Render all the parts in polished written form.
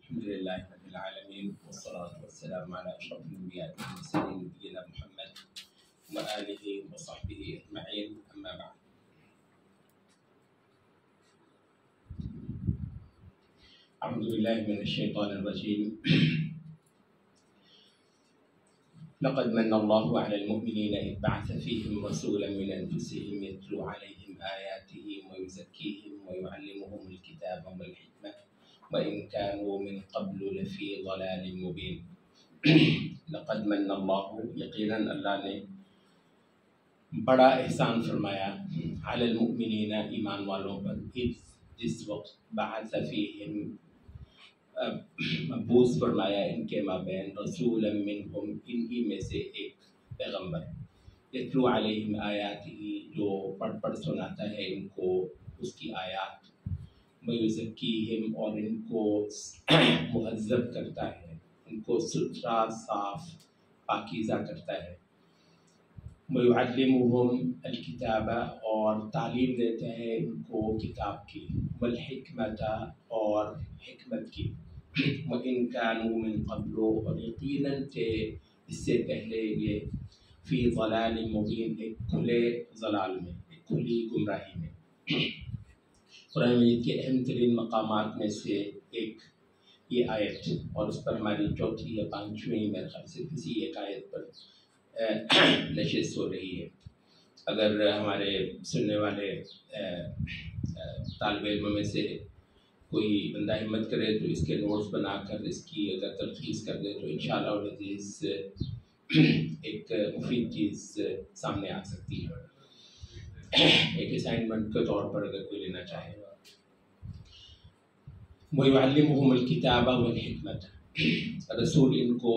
الحمد لله رب العالمين والصلاة والسلام على أشرف الأنبياء والمرسلين نبينا محمد وآله وصحبه أجمعين أما بعد. أعوذ بالله من الشيطان الرجيم. لقد من الله على المؤمنين إذ بعث فيهم رسولا من أنفسهم يتلو عليهم آياته ويزكيهم ويعلمهم الكتاب والحكمة وإن كانوا من قبل لفي ضلال مبين. لقد من الله یقیناً اللہ نے بڑا احسان فرمایا علی المؤمنین ایمان والوں پر جس وقت بعث فیہم مبعوث فرمایا ان کے مابین رسولا منہم انہی میں سے ایک پیغمبر یتلو علیہم آیاتہ جو پڑھ سناتا ہے ان کو اس کی آیات ویزکیہم اور ان کو مہذب کرتا ہے ان کو ستھرا صاف پاکیزہ کرتا ہے ویعلمہم الکتاب اور تعلیم دیتا ہے ان کو کتاب کی والحکمت اور حکمت کی وَإِن كَانُوا مِن قَبْلُ اور یقیناً کہ اس سے پہلے یہ فی ضلال مبین ایک کھلے ضلال میں ایک کھلی گمراہی میں. قرآن مجید کے اہم ترین مقامات میں سے ایک یہ آیت اور اس پر ہماری چوتھی یا پانچویں میرے خیال سے کسی ایک آیت پر نشست ہو رہی ہے. اگر ہمارے سننے والے طالب علموں میں سے کوئی بندہ ہمت کرے تو اس کے نوٹس بنا کر اس کی اگر تلخیص کر دے تو انشاءاللہ العزیز ایک مفید چیز سامنے آ سکتی ہے ایک اسائنمنٹ کے طور پر اگر کوئی لینا چاہے. وَيُعَلِّمُهُمُ الْكِتَابَ وَالْحِكْمَةَ رسول ان کو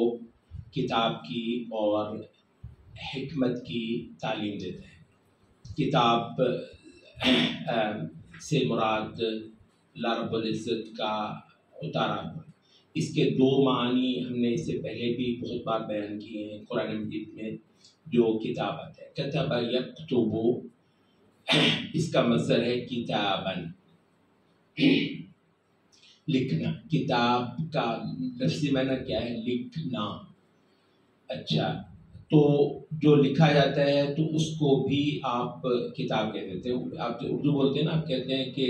کتاب کی اور حکمت کی تعلیم دیتا ہے. کتاب سے مراد اللہ رب العزت کا اتارا ہوا. اس کے دو معنی ہم نے اس سے پہلے بھی بہت بار بیان کیے ہیں قرآن مجید میں. جو کتابت ہے کتب یکتب اس کا مصدر ہے کتابن لکھنا. کتاب کا لفظی معنی کیا ہے؟ لکھنا. اچھا تو جو لکھا جاتا ہے تو اس کو بھی آپ کتاب کہہ دیتے ہیں. آپ جو اردو بولتے ہیں نا آپ کہتے ہیں کہ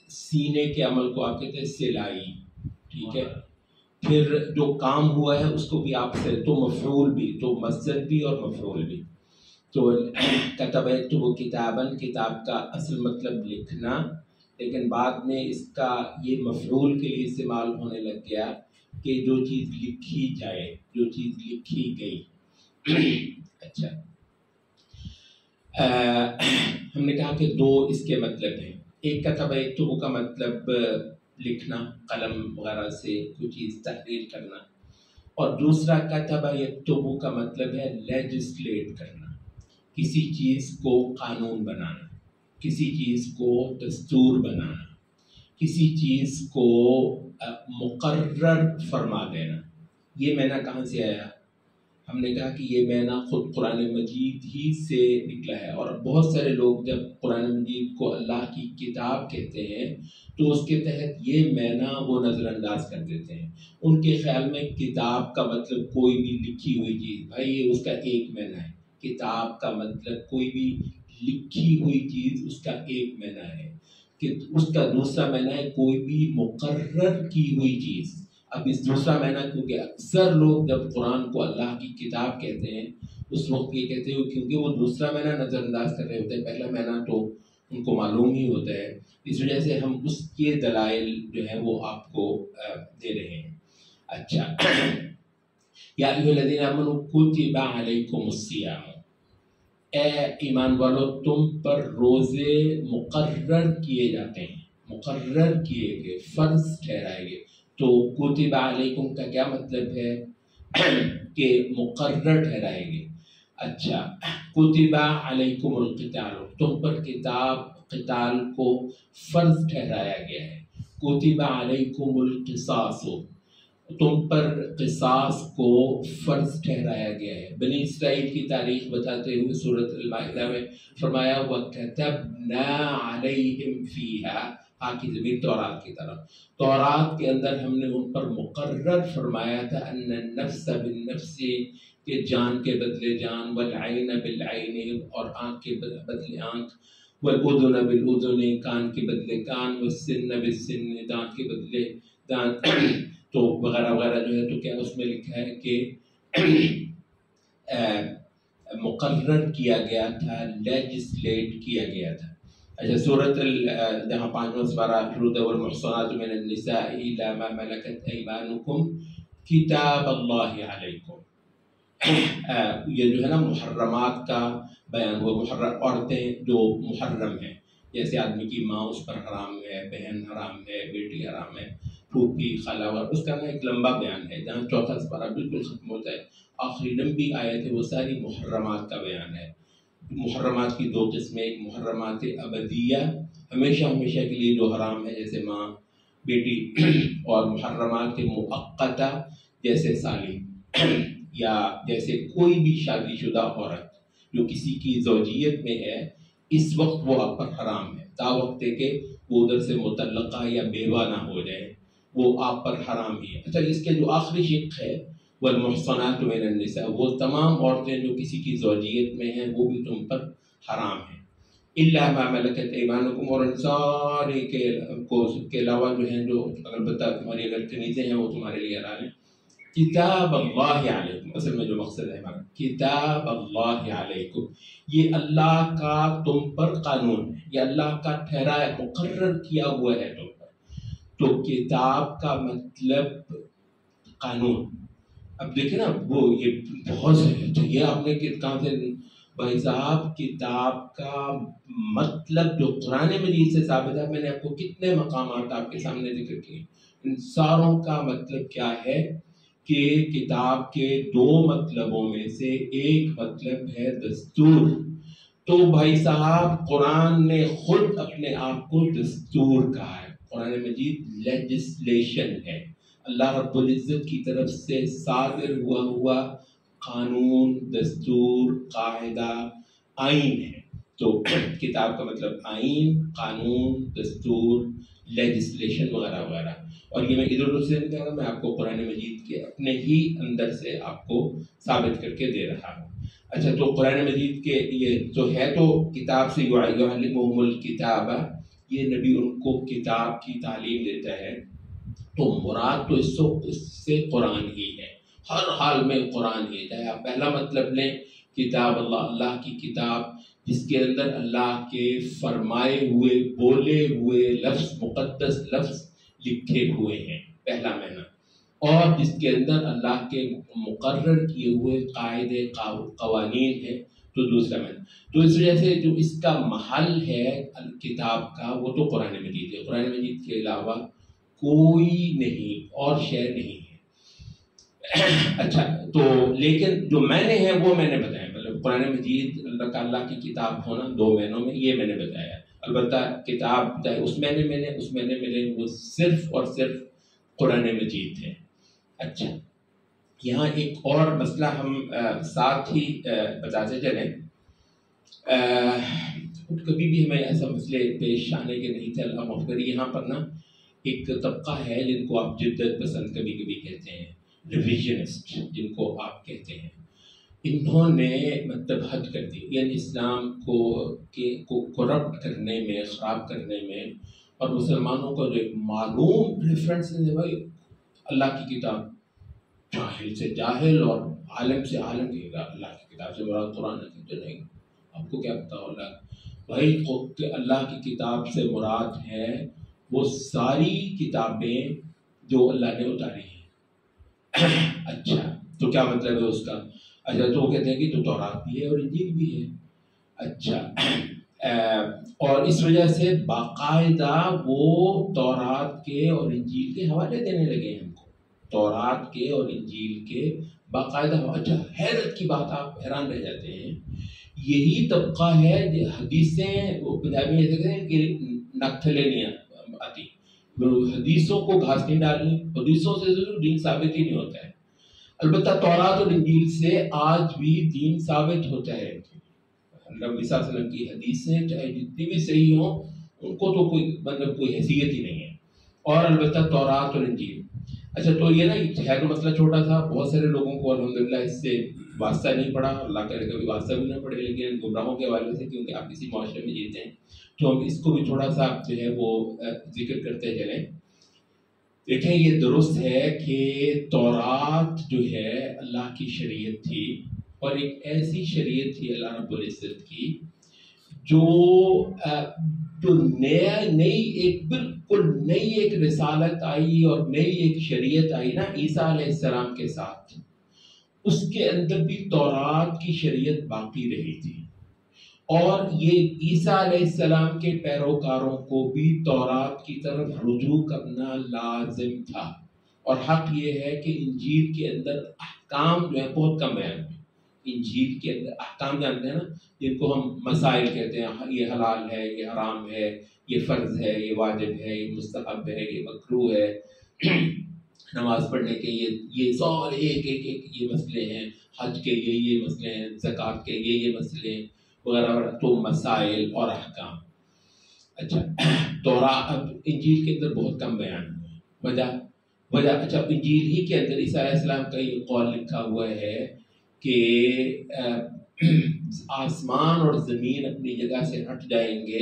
سینے کے عمل کو آپ کہتے ہیں سلائی. ٹھیک ہے. پھر جو کام ہوا ہے اس کو بھی آپ سے تو مفعول بھی تو مصدر بھی اور مفعول بھی. تو کتب یکتب کتاباً کتاب کا اصل مطلب لکھنا لیکن بعد میں اس کا یہ مفعول کے لیے استعمال ہونے لگ گیا کہ جو چیز لکھی جائے جو چیز لکھی گئی. اچھا ہم نے کہا کہ دو اس کے مطلب ہیں. ایک کتب یکتب کا مطلب لکھنا قلم وغیرہ سے کوئی چیز تحریر کرنا اور دوسرا کتب یکتب کا مطلب ہے لیجسلیٹ کرنا. کسی چیز کو قانون بنانا کسی چیز کو دستور بنانا کسی چیز کو مقرر فرما دینا. یہ معنی کہاں سے آیا؟ ہم نے کہا کہ یہ معنی خود قرآن مجید ہی سے نکلا ہے اور بہت سارے لوگ جب قرآن مجید کو اللہ کی کتاب کہتے ہیں تو اس کے تحت یہ معنی وہ نظر انداز کر دیتے ہیں. ان کے خیال میں کتاب کا مطلب کوئی بھی لکھی ہوئی چیز. بھائی یہ اس کا ایک معنی ہے. کتاب کا مطلب کوئی بھی لکھی ہوئی چیز اس کا ایک معنی ہے کہ اس کا دوسرا معنی ہے کوئی بھی مقرر کی ہوئی چیز. اب اس دوسرا معنی کیونکہ اکثر لوگ جب قرآن کو اللہ کی کتاب کہتے ہیں اس وقت یہ کہتے ہیں کیونکہ وہ دوسرا معنی نظر انداز کر رہے ہوتے ہیں پہلا معنی تو ان کو معلوم ہی ہوتا ہے. اس وجہ سے ہم اس کے دلائل جو ہیں وہ آپ کو دے رہے ہیں. اچھا یا ایھا الذین آمنوا کتب علیکم الصیام اے ایمان والو تم پر روزے مقرر کیے جاتے ہیں مقرر کیے گئے فرض ٹھہرائے گئے. تو کتب علیکم کا کیا مطلب ہے کہ مقرر ٹھہرائے گئے. اچھا کتب علیکم القتال تم پر قتال کو فرض ٹھہرایا گیا ہے. کتب علیکم القصاص تم پر قصاص کو فرض ٹھہرایا گیا ہے. بنی اسرائیل کی تاریخ بتاتے ہوئے سورۃ المائدہ میں فرمایا وَكَتَبْنَا عَلَيْهِمْ فِيهَا ہا کی ضمیر تورات کی طرف. تورات کے اندر ہم نے ان پر مقرر فرمایا تھا ان النفس بالنفس کہ جان کے بدلے جان، والعین بالعین اور آنکھ کے بدلے آنکھ، والاذن بالاذن کان کے بدلے کان، والسن بالسن دانت کے بدلے دانت تو وغیرہ وغیرہ جو ہے. تو کیا اس میں لکھا ہے کہ مقرر کیا گیا تھا، لیجسلیٹ کیا گیا تھا. اچھا سورۃ جہاں 5واں سپارہ شروع ہے والمحصنات من النساء الا ما ملكت ايمانكم کتاب اللہ علیکم. یہ جو ہے نا محرمات کا بیان ہوا. محرم عورتیں جو محرم ہیں، جیسے آدمی کی ماں اس پر حرام ہے، بہن حرام ہے، بیٹی حرام ہے، پھوپھی خالہ، اس کا نا ایک لمبا بیان ہے جہاں چوتھا سپارہ بالکل ختم ہوتا ہے. آخری لمبی آیت ہے، وہ ساری محرمات کا بیان ہے. محرمات کی دو قسمیں، ایک محرمات ابدیہ ہمیشہ ہمیشہ کے لیے جو حرام ہے جیسے ماں بیٹی، اور محرمات مؤقتہ جیسے سالی یا جیسے کوئی بھی شادی شدہ عورت جو کسی کی زوجیت میں ہے اس وقت وہ آپ پر حرام ہے، تا وقت ہے کہ وہ ادھر سے مطلقہ یا بیوہ نہ ہو جائے وہ آپ پر حرام ہی ہے. اچھا اس کے جو آخری شق ہے والمحصنات من النساء، وہ تمام عورتیں جو کسی کی زوجیت میں ہیں وہ بھی تم پر حرام ہیں. الا ما ملکت ایمانکم، اور ان سارے کے علاوہ جو ہیں جو البتہ تمہاری اگر کنیزیں ہیں وہ تمہارے لیے حلال ہیں. کتاب اللہ علیکم، اصل میں جو مقصد ہے ہمارا کتاب اللہ علیکم، یہ اللہ کا تم پر قانون ہے، یہ اللہ کا ٹھہرایا مقرر کیا ہوا ہے تم پر. تو کتاب کا مطلب قانون. اب دیکھیں نا وہ یہ بہت سے یہ آپ نے کہاں سے بھائی صاحب کتاب کا مطلب جو قرآن مجید سے ثابت ہے. میں نے آپ کو کتنے مقامات آپ کے سامنے ذکر کیے. ان ساروں کا مطلب کیا ہے کہ کتاب کے دو مطلبوں میں سے ایک مطلب ہے دستور. تو بھائی صاحب قرآن نے خود اپنے آپ کو دستور کہا ہے. قرآن مجید لیجسلیشن ہے، اللہ رب العزت کی طرف سے صادر ہوا قانون، دستور، قاعدہ، آئین ہے. تو کتاب کا مطلب آئین، قانون، دستور، لیجسلیشن وغیرہ وغیرہ. اور یہ میں ادھر ادھر سے نہیں کہہ رہا، میں آپ کو قرآن مجید کے اپنے ہی اندر سے آپ کو ثابت کر کے دے رہا ہوں. اچھا تو قرآن مجید کے یہ جو ہے تو کتاب سے یعلمہم الکتاب، یہ نبی ان کو کتاب کی تعلیم دیتا ہے. تو مراد تو اس سے قرآن ہی ہے، ہر حال میں قرآن ہی ہے. چاہے آپ پہلا مطلب لیں کتاب اللہ کی کتاب جس کے اندر اللہ کے فرمائے ہوئے بولے ہوئے لفظ، مقدس لفظ لکھے ہوئے ہیں، پہلا معنی. اور جس کے اندر اللہ کے مقرر کیے ہوئے قاعدے قوانین ہیں تو دوسرا معنی. تو اس وجہ سے جو اس کا محل ہے کتاب کا وہ تو قرآن مجید ہے. قرآن مجید کے علاوہ کوئی نہیں اور شے نہیں ہے. اچھا تو لیکن جو معنی ہے وہ میں نے بتایا، مطلب قرآن مجید اللہ کی کتاب ہونا دو معنوں میں یہ میں نے بتایا. البتہ کتاب اس معنی میں وہ صرف اور صرف قرآن مجید ہے. اچھا یہاں ایک اور مسئلہ ہم ساتھ ہی بتاتے چلیں. کبھی بھی ہمیں ایسا مسئلے پیش آنے کے نہیں تھے اللہ مغفر. یہاں پر نا ایک طبقہ ہے جن کو آپ جدت پسند کبھی کبھی کہتے ہیں، ریویژنسٹ جن کو آپ کہتے ہیں. انہوں نے مطلب حد کر دی، یعنی اسلام کو کرپٹ کرنے میں، خراب کرنے میں. اور مسلمانوں کا جو ایک معلوم ریفرنس ہے بھائی اللہ کی کتاب، جاہل سے جاہل اور عالم سے عالم کہے گا اللہ کی کتاب سے مراد قرآن ہے. تو نہیں، آپ کو کیا پتا اللہ بھائی کہ اللہ کی کتاب سے مراد ہے وہ ساری کتابیں جو اللہ نے اتاری ہیں. اچھا تو کیا مطلب ہے اس کا؟ اچھا تو وہ کہتے ہیں کہ تو تورات بھی ہے اور انجیل بھی ہے. اچھا اور اس وجہ سے باقاعدہ وہ تورات کے اور انجیل کے حوالے دینے لگے ہیں ہم کو، تورات کے اور انجیل کے باقاعدہ. اچھا حیرت کی بات، آپ حیران رہ جاتے ہیں، یہی طبقہ ہے جو حدیثیں وہ پنجابی میں کہتے ہیں کہ نکتھلے نہیں آتی، حدیثوں کو گھاس نہیں ڈالنی، حدیثوں سے دین ثابت ہی نہیں ہوتا ہے. البتہ تورات اور انجیل سے آج بھی دین ثابت ہوتا ہے. نبی صلی اللہ علیہ وسلم کی حدیثیں چاہے جتنی بھی صحیح ہوں ان کو تو کوئی مطلب کوئی حیثیت ہی نہیں ہے. اور البتہ تورات اور انجیل. اچھا تو یہ نا ہے تو مسئلہ چھوٹا تھا, بہت سارے لوگوں کو الحمدللہ اس سے واسطہ نہیں پڑا, اللہ کرے کبھی واسطہ بھی نہ پڑے, لیکن گمراہوں کے حوالے سے کیونکہ آپ اسی معاشرے میں جیتے ہیں تو ہم اس کو بھی تھوڑا سا جو ہے وہ ذکر کرتے چلیں. دیکھیں یہ درست ہے کہ تورات جو ہے اللہ کی شریعت تھی, اور ایک ایسی شریعت تھی اللہ رب العزت کی جو نئی ایک بالکل نئی ایک رسالت آئی اور نئی ایک شریعت آئی نا عیسیٰ علیہ السلام کے ساتھ, اس کے اندر بھی تورات کی شریعت باقی رہی تھی, اور یہ عیسیٰ علیہ السلام کے پیروکاروں کو بھی تورات کی طرف رجوع کرنا لازم تھا. اور حق یہ ہے کہ انجیل کے اندر احکام جو ہے بہت کم بیان ہوئے. انجیل کے اندر احکام جانتے ہیں نا, جن کو ہم مسائل کہتے ہیں, یہ حلال ہے, یہ حرام ہے, یہ فرض ہے, یہ واجب ہے, یہ مستحب ہے, یہ مکروہ ہے, نماز پڑھنے کے یہ سارے ایک یہ مسئلے ہیں, حج کے یہ مسئلے ہیں, زکوٰۃ کے یہ مسئلے ہیں وغیرہ, تو مسائل اور احکام. اچھا تورات انجیل کے اندر بہت کم بیان ہوئے. وجہ اچھا انجیل ہی کے اندر عیسیٰ علیہ السلام کا یہ قول لکھا ہوا ہے کہ آسمان اور زمین اپنی جگہ سے ہٹ جائیں گے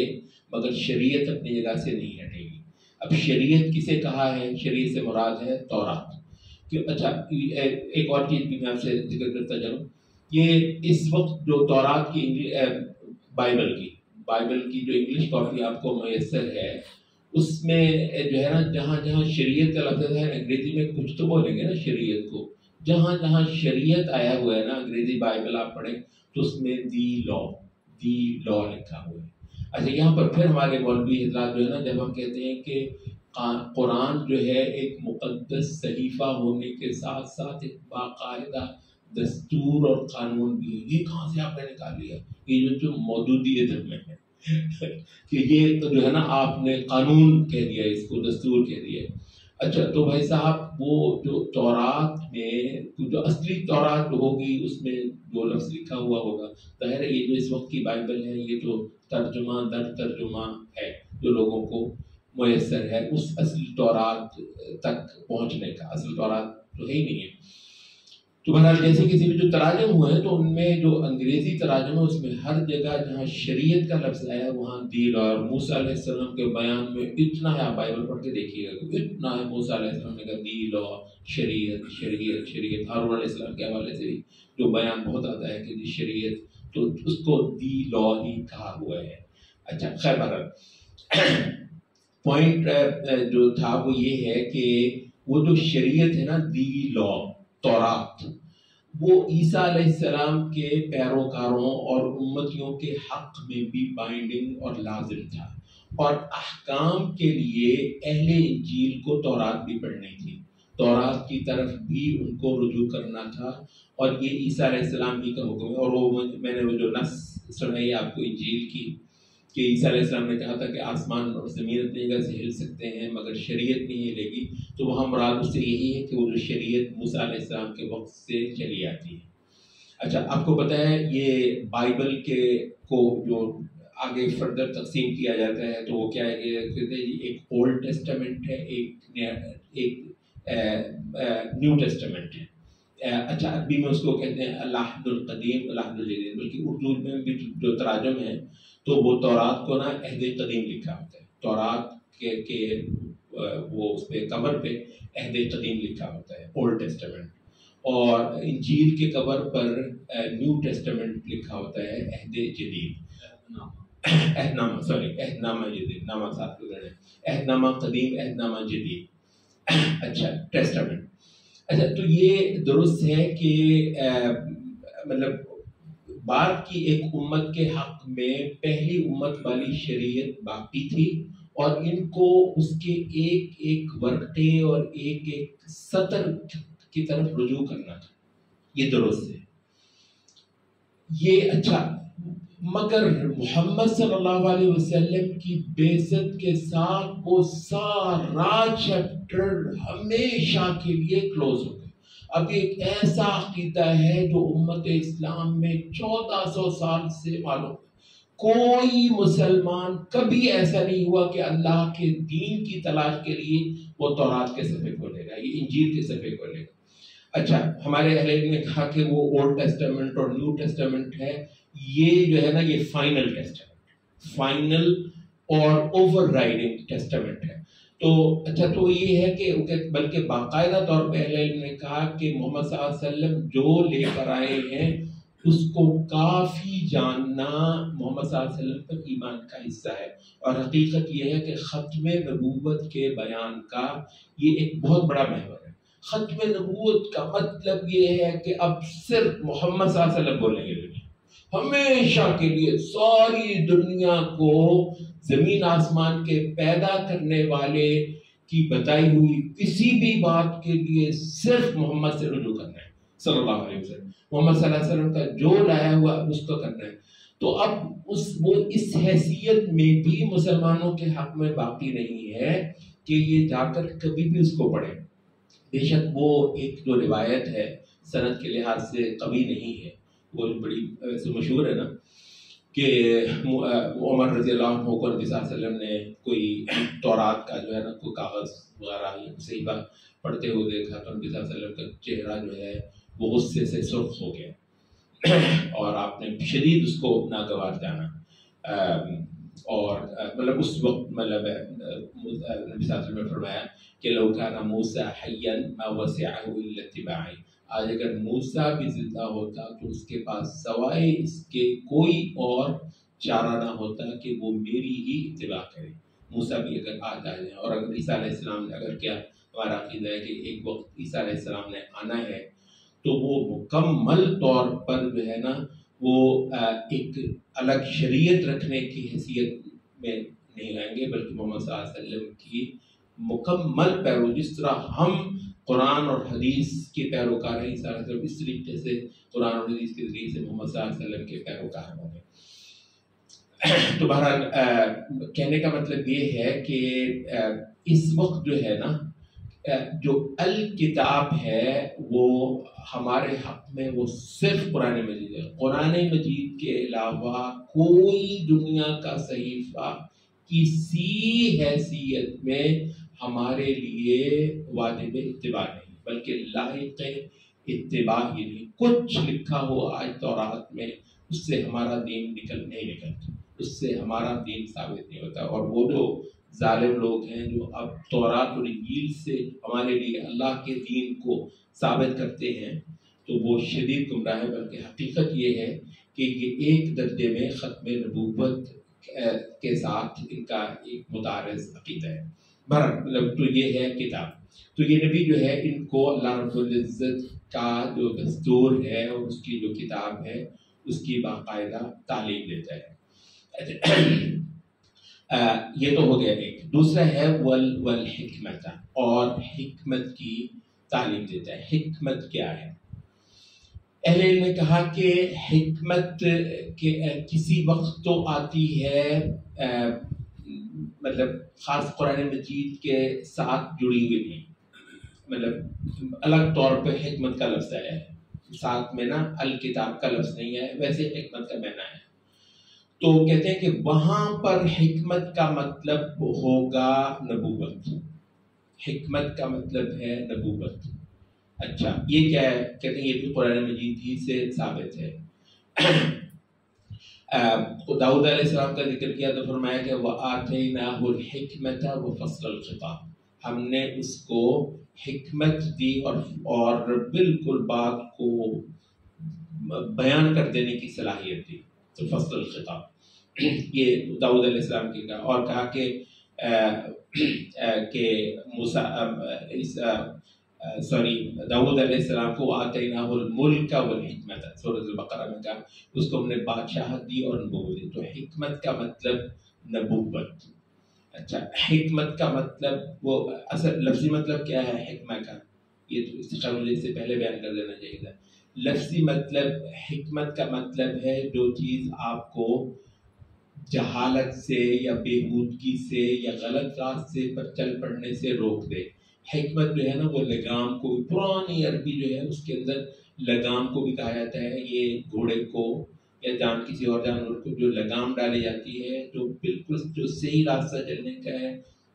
مگر شریعت اپنی جگہ سے نہیں ہٹے گی. اب شریعت کسے کہا ہے؟ شریعت سے مراد ہے تورات. اچھا ایک اور چیز بھی میں آپ سے ذکر کرتا چلوں, یہ اس وقت جو تورات کی بائبل کی جو انگلش کاپی آپ کو میسر ہے, اس میں جو ہے نا جہاں جہاں شریعت کا لفظ ہے, انگریزی میں کچھ تو بولیں گے نا شریعت کو, جہاں جہاں شریعت آیا ہوا ہے نا انگریزی بائبل آپ پڑھیں تو اس میں دی لا لکھا ہوا ہے. اچھا یہاں پر پھر ہمارے مولوی حضرات جو ہے نا, جب ہم کہتے ہیں کہ قرآن جو ہے ایک مقدس صحیفہ ہونے کے ساتھ ساتھ ایک باقاعدہ دستور اور قانون بھی ہے, یہ کہاں سے آپ نے نکال لیا؟ یہ جو مودودیت میں ہے کہ یہ تو جو ہے نا آپ نے قانون کہہ دیا, اس کو دستور کہہ دیا. اچھا تو بھائی صاحب وہ جو تورات میں جو اصلی تورات ہوگی اس میں جو لفظ لکھا ہوا ہوگا, ظاہر ہے یہ جو اس وقت کی بائبل ہے یہ تو ترجمہ در ترجمہ ہے جو لوگوں کو میسر ہے, اس اصل تورات تک پہنچنے کا اصل تورات تو ہے ہی نہیں ہے. تو بہرحال جیسے کسی بھی جو تراجم ہوئے ہیں تو ان میں جو انگریزی تراجم ہے اس میں ہر جگہ جہاں شریعت کا لفظ آیا وہاں دی لا, اور موسیٰ علیہ السلام کے بیان میں اتنا ہے, آپ بائبل پڑھ کے دیکھیے گا اتنا ہے, موسیٰ علیہ السلام نے کہا دی لا, شریعت. ہارون علیہ السلام کے حوالے سے بھی جو بیان بہت آتا ہے کہ شریعت, تو اس کو دی لا ہی کہا ہوا ہے. اچھا خیر بہرحال پوائنٹ جو تھا وہ یہ ہے کہ وہ جو شریعت ہے نا دی لا تورات, وہ عیسیٰ علیہ السلام کے پیروکاروں اور امتیوں کے حق میں بھی بائنڈنگ اور لازم تھا, اور احکام کے لیے اہل انجیل کو تورات بھی پڑھنی تھی, تورات کی طرف بھی ان کو رجوع کرنا تھا, اور یہ عیسیٰ علیہ السلام بھی کا حکم ہے. اور وہ میں نے وہ جو نص سنائی آپ کو انجیل کی کہ عیسیٰ علیہ السلام نے کہا تھا کہ آسمان اور زمین اپنی جگہ سے ہل سکتے ہیں مگر شریعت نہیں ہلے گی, تو وہاں مراد اس سے یہی ہے کہ وہ جو شریعت موسیٰ علیہ السلام کے وقت سے چلی آتی ہے. اچھا آپ کو پتہ ہے یہ بائبل کے کو جو آگے فردر تقسیم کیا جاتا ہے تو وہ کیا ہے, کہتے ہیں ایک اولڈ ٹیسٹامنٹ ہے, ایک نیو ٹیسٹامنٹ ہے. اچھا عربی میں اس کو کہتے ہیں العہد القدیم العہد الجدید, بلکہ اردو میں بھی جو تراجم ہیں تو وہ تورات کو نا عہد قدیم لکھا ہوتا ہے, تورات کے وہ اس پہ کور پہ عہد قدیم لکھا ہوتا ہے اولڈ ٹیسٹامنٹ, اور انجیل کے کور پر نیو ٹیسٹامنٹ لکھا ہوتا ہے عہد جدید, عہدنامہ جدید, نامہ ساتھ گزرے, عہدنامہ قدیم عہدنامہ جدید. اچھا ٹیسٹامنٹ. اچھا تو یہ درست ہے کہ مطلب بعد کی ایک امت کے حق میں پہلی امت والی شریعت باقی تھی, اور ان کو اس کے ایک ایک ورقے اور ایک ایک سطر کی طرف رجوع کرنا تھا, یہ درست ہے یہ. اچھا مگر محمد صلی اللہ علیہ وسلم کی بعثت کے ساتھ وہ سارا چیپٹر ہمیشہ کے لیے کلوز ہو گیا. اب ایک ایسا عقیدہ ہے جو امت اسلام میں 1400 سال سے معلوم ہے, کوئی مسلمان کبھی ایسا نہیں ہوا کہ اللہ کے دین کی تلاش کے لیے وہ تورات کے صفحے کھولے گا، یہ انجیل کے صفحے کھولے گا۔ اچھا، ہمارے اہل علم نے کہا کہ وہ اولڈ ٹیسٹامنٹ اور نیو ٹیسٹامنٹ ہے، یہ جو ہے نا یہ فائنل ٹیسٹامنٹ، فائنل اور اوور رائڈنگ ٹیسٹامنٹ ہے۔ تو اچھا، تو یہ ہے کہ بلکہ باقاعدہ طور پہ اہل علم نے کہا کہ محمد صلی اللہ علیہ وسلم جو لے کر آئے ہیں اس کو کافی جاننا محمد صلی اللہ علیہ وسلم پر ایمان کا حصہ ہے، اور حقیقت یہ ہے کہ ختم نبوت کے بیان کا یہ ایک بہت بڑا محور ہے۔ ختم نبوت کا مطلب یہ ہے کہ اب صرف محمد صلی اللہ علیہ وسلم بولیں گے، ہمیشہ کے لیے ساری دنیا کو زمین آسمان کے پیدا کرنے والے کی بتائی ہوئی کسی بھی بات کے لیے صرف محمد سے رجوع کرنا ہے صلی اللہ علیہ وسلم، محمد صلی اللہ علیہ وسلم کا جو لایا ہوا اس کو کرنا ہے۔ تو اب وہ اس حیثیت میں بھی مسلمانوں کے حق میں باقی نہیں ہے کہ یہ جا کر کبھی بھی اس کو پڑھیں۔ بے شک وہ ایک جو روایت ہے سند کے لحاظ سے قوی نہیں ہے، وہ بڑی ویسے مشہور ہے نا کہ عمر رضی اللہ عنہ کو نبی صلی اللہ علیہ وسلم نے کوئی تورات کا جو ہے نا کوئی کاغذ وغیرہ صحیفہ پڑھتے ہوئے دیکھا تو نبی صلی اللہ علیہ وسلم کا چہرہ جو ہے وہ غصے سے سرخ ہو گیا اور آپ نے شدید اس کو ناگوار جانا، اور مطلب اس وقت مطلب نبی صلی اللہ علیہ وسلم نے فرمایا کہ لو کان موسیٰ حیا ما وسعہ الا اتباعی، آج اگر موسیٰ بھی زندہ ہوتا تو اس کے پاس سوائے اس کے کوئی اور چارہ نہ ہوتا کہ وہ میری ہی اتباع کرے۔ موسیٰ بھی اگر آ جائے، اور اگر عیسیٰ علیہ السلام نے اگر کیا ہمارا عقیدہ ہے کہ ایک وقت عیسیٰ علیہ السلام نے آنا ہے تو وہ مکمل طور پر جو ہے نا وہ ایک الگ شریعت رکھنے کی حیثیت میں نہیں آئیں گے، بلکہ محمد صلی اللہ علیہ وسلم کی مکمل پیرو، جس طرح ہم قرآن اور حدیث کے پیروکار ہیں اس طریقے سے قرآن اور حدیث کے ذریعے سے محمد صلی اللہ علیہ وسلم کے پیروکار ہوں گے۔ تو بہرحال کہنے کا مطلب یہ ہے کہ اس وقت جو ہے نا جو الکتاب ہے وہ ہمارے حق میں وہ صرف قرآن مجید ہے۔ قرآن مجید کے علاوہ کوئی دنیا کا صحیفہ کسی حیثیت میں ہمارے لیے واجب اتباع نہیں، بلکہ لائق اتباع ہی نہیں۔ کچھ لکھا ہو آج تورات میں اس سے ہمارا دین نہیں نکلتا، اس سے ہمارا دین ثابت نہیں ہوتا۔ اور وہ جو ظالم لوگ ہیں جو اب تورات اور انجیل سے ہمارے لیے اللہ کے دین کو ثابت کرتے ہیں تو وہ شدید گمراہ ہے، بلکہ حقیقت یہ ہے کہ یہ ایک درجے میں ختم نبوت کے ساتھ ان کا ایک متعارض عقیدہ ہے۔ مطلب تو یہ ہے کتاب، تو یہ نبی جو ہے ان کو اللہ رب العزت کا جو دستور ہے اور اس کی جو کتاب ہے اس کی باقاعدہ تعلیم دیتا ہے۔ یہ تو ہو گیا ایک۔ دوسرا ہے والحکمت، اور حکمت کی تعلیم دیتا ہے۔ حکمت کیا ہے؟ اہل علم نے کہا کہ حکمت کے کسی وقت تو آتی ہے مطلب خاص قرآن مجید کے ساتھ جڑی ہوئی نہیں، مطلب الگ طور پہ حکمت کا لفظ ہے، ساتھ میں نا الکتاب کا لفظ نہیں ہے، ویسے حکمت کا معنی ہے۔ تو کہتے ہیں کہ وہاں پر حکمت کا مطلب ہوگا نبوت، حکمت کا مطلب ہے نبوت۔ اچھا یہ کیا ہے؟ کہتے ہیں یہ بھی قرآن مجید ہی سے ثابت ہے۔ داؤد علیہ السلام کا ذکر کیا تو فرمایا کہ وَآتَيْنَاهُ الْحِكْمَةَ وَفَصْلَ الْخِطَابِ، ہم نے اس کو حکمت دی اور بالکل بات کو بیان کر دینے کی صلاحیت دی، تو فصل الخطاب یہ داؤد علیہ السلام کی کہا، اور کہا کہ داؤد علیہ السلام کو آتیناہ الملک والحکمت، سورۃ البقرہ میں کہا اس کو ہم نے بادشاہت دی اور نبوت دی۔ تو حکمت کا مطلب نبوت۔ اچھا حکمت کا مطلب وہ اصل لفظی مطلب کیا ہے حکمت کا؟ یہ تو استقامت مجھے اس سے پہلے بیان کر دینا چاہیے تھا۔ لفظی مطلب حکمت کا مطلب ہے جو چیز آپ کو جہالت سے یا بےہودگی سے یا غلط راستے پر چل پڑنے سے روک دے۔ حکمت جو ہے نا وہ لگام کو، پرانی عربی جو ہے اس کے اندر لگام کو بھی کہا جاتا ہے۔ یہ گھوڑے کو یا کسی اور جانور کو جو لگام ڈالی جاتی ہے، جو بالکل جو صحیح راستہ چلنے کا ہے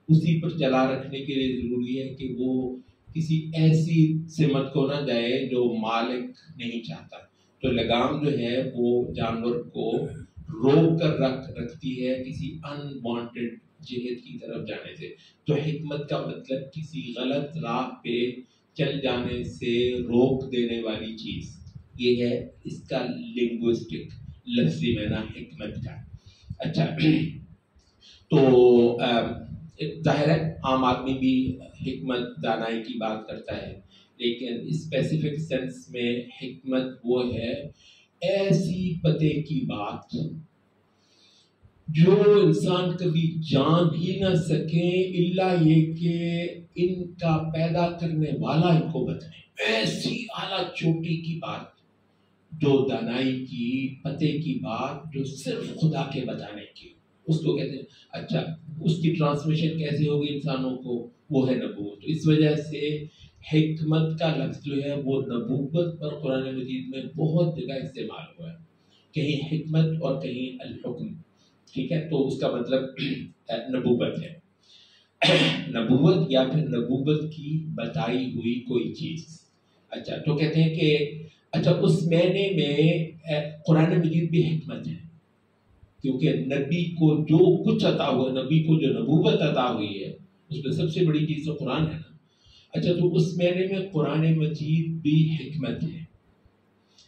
اسی پر چلا رکھنے کے لیے ضروری ہے کہ وہ کسی ایسی سمت کو نہ جائے جو مالک نہیں چاہتا. تو لگام جو ہے وہ جانور کو روک کر رکھتی ہے کسی انوانٹیڈ جہت کی طرف جانے سے. تو حکمت کا مطلب کسی غلط راہ پہ چل جانے سے روک دینے والی چیز. یہ ہے اس کا لنگوسٹک لفظی معنی حکمت کا. اچھا، تو ظاہر ہے عام آدمی بھی حکمت دانائی کی بات کرتا ہے، لیکن اسپیسیفک سینس میں حکمت وہ ہے ایسی پتے کی بات جو انسان کبھی جان ہی نہ سکیں الا یہ کہ ان کا پیدا کرنے والا ان کو بتائے. ایسی اعلیٰ چوٹی کی بات، جو دانائی کی پتے کی بات جو صرف خدا کے بتانے کی، اس کو کہتے ہیں. اچھا، اس کی ٹرانسمیشن کیسے ہوگی انسانوں کو؟ وہ ہے نبوت. تو اس وجہ سے حکمت کا لفظ جو ہے وہ نبوت پر قرآن مجید میں بہت جگہ استعمال ہوا ہے، کہیں حکمت اور کہیں الحکم. ٹھیک ہے، تو اس کا مطلب نبوت ہے، نبوت یا پھر نبوت کی بتائی ہوئی کوئی چیز. اچھا، تو کہتے ہیں کہ اچھا اس معنی میں قرآن مجید بھی حکمت ہے، کیونکہ نبی کو جو کچھ عطا ہوا، نبی کو جو نبوت عطا ہوئی ہے اس میں سب سے بڑی چیز تو قرآن ہے نا. اچھا، تو اس معنی میں قرآن مجید بھی حکمت ہے.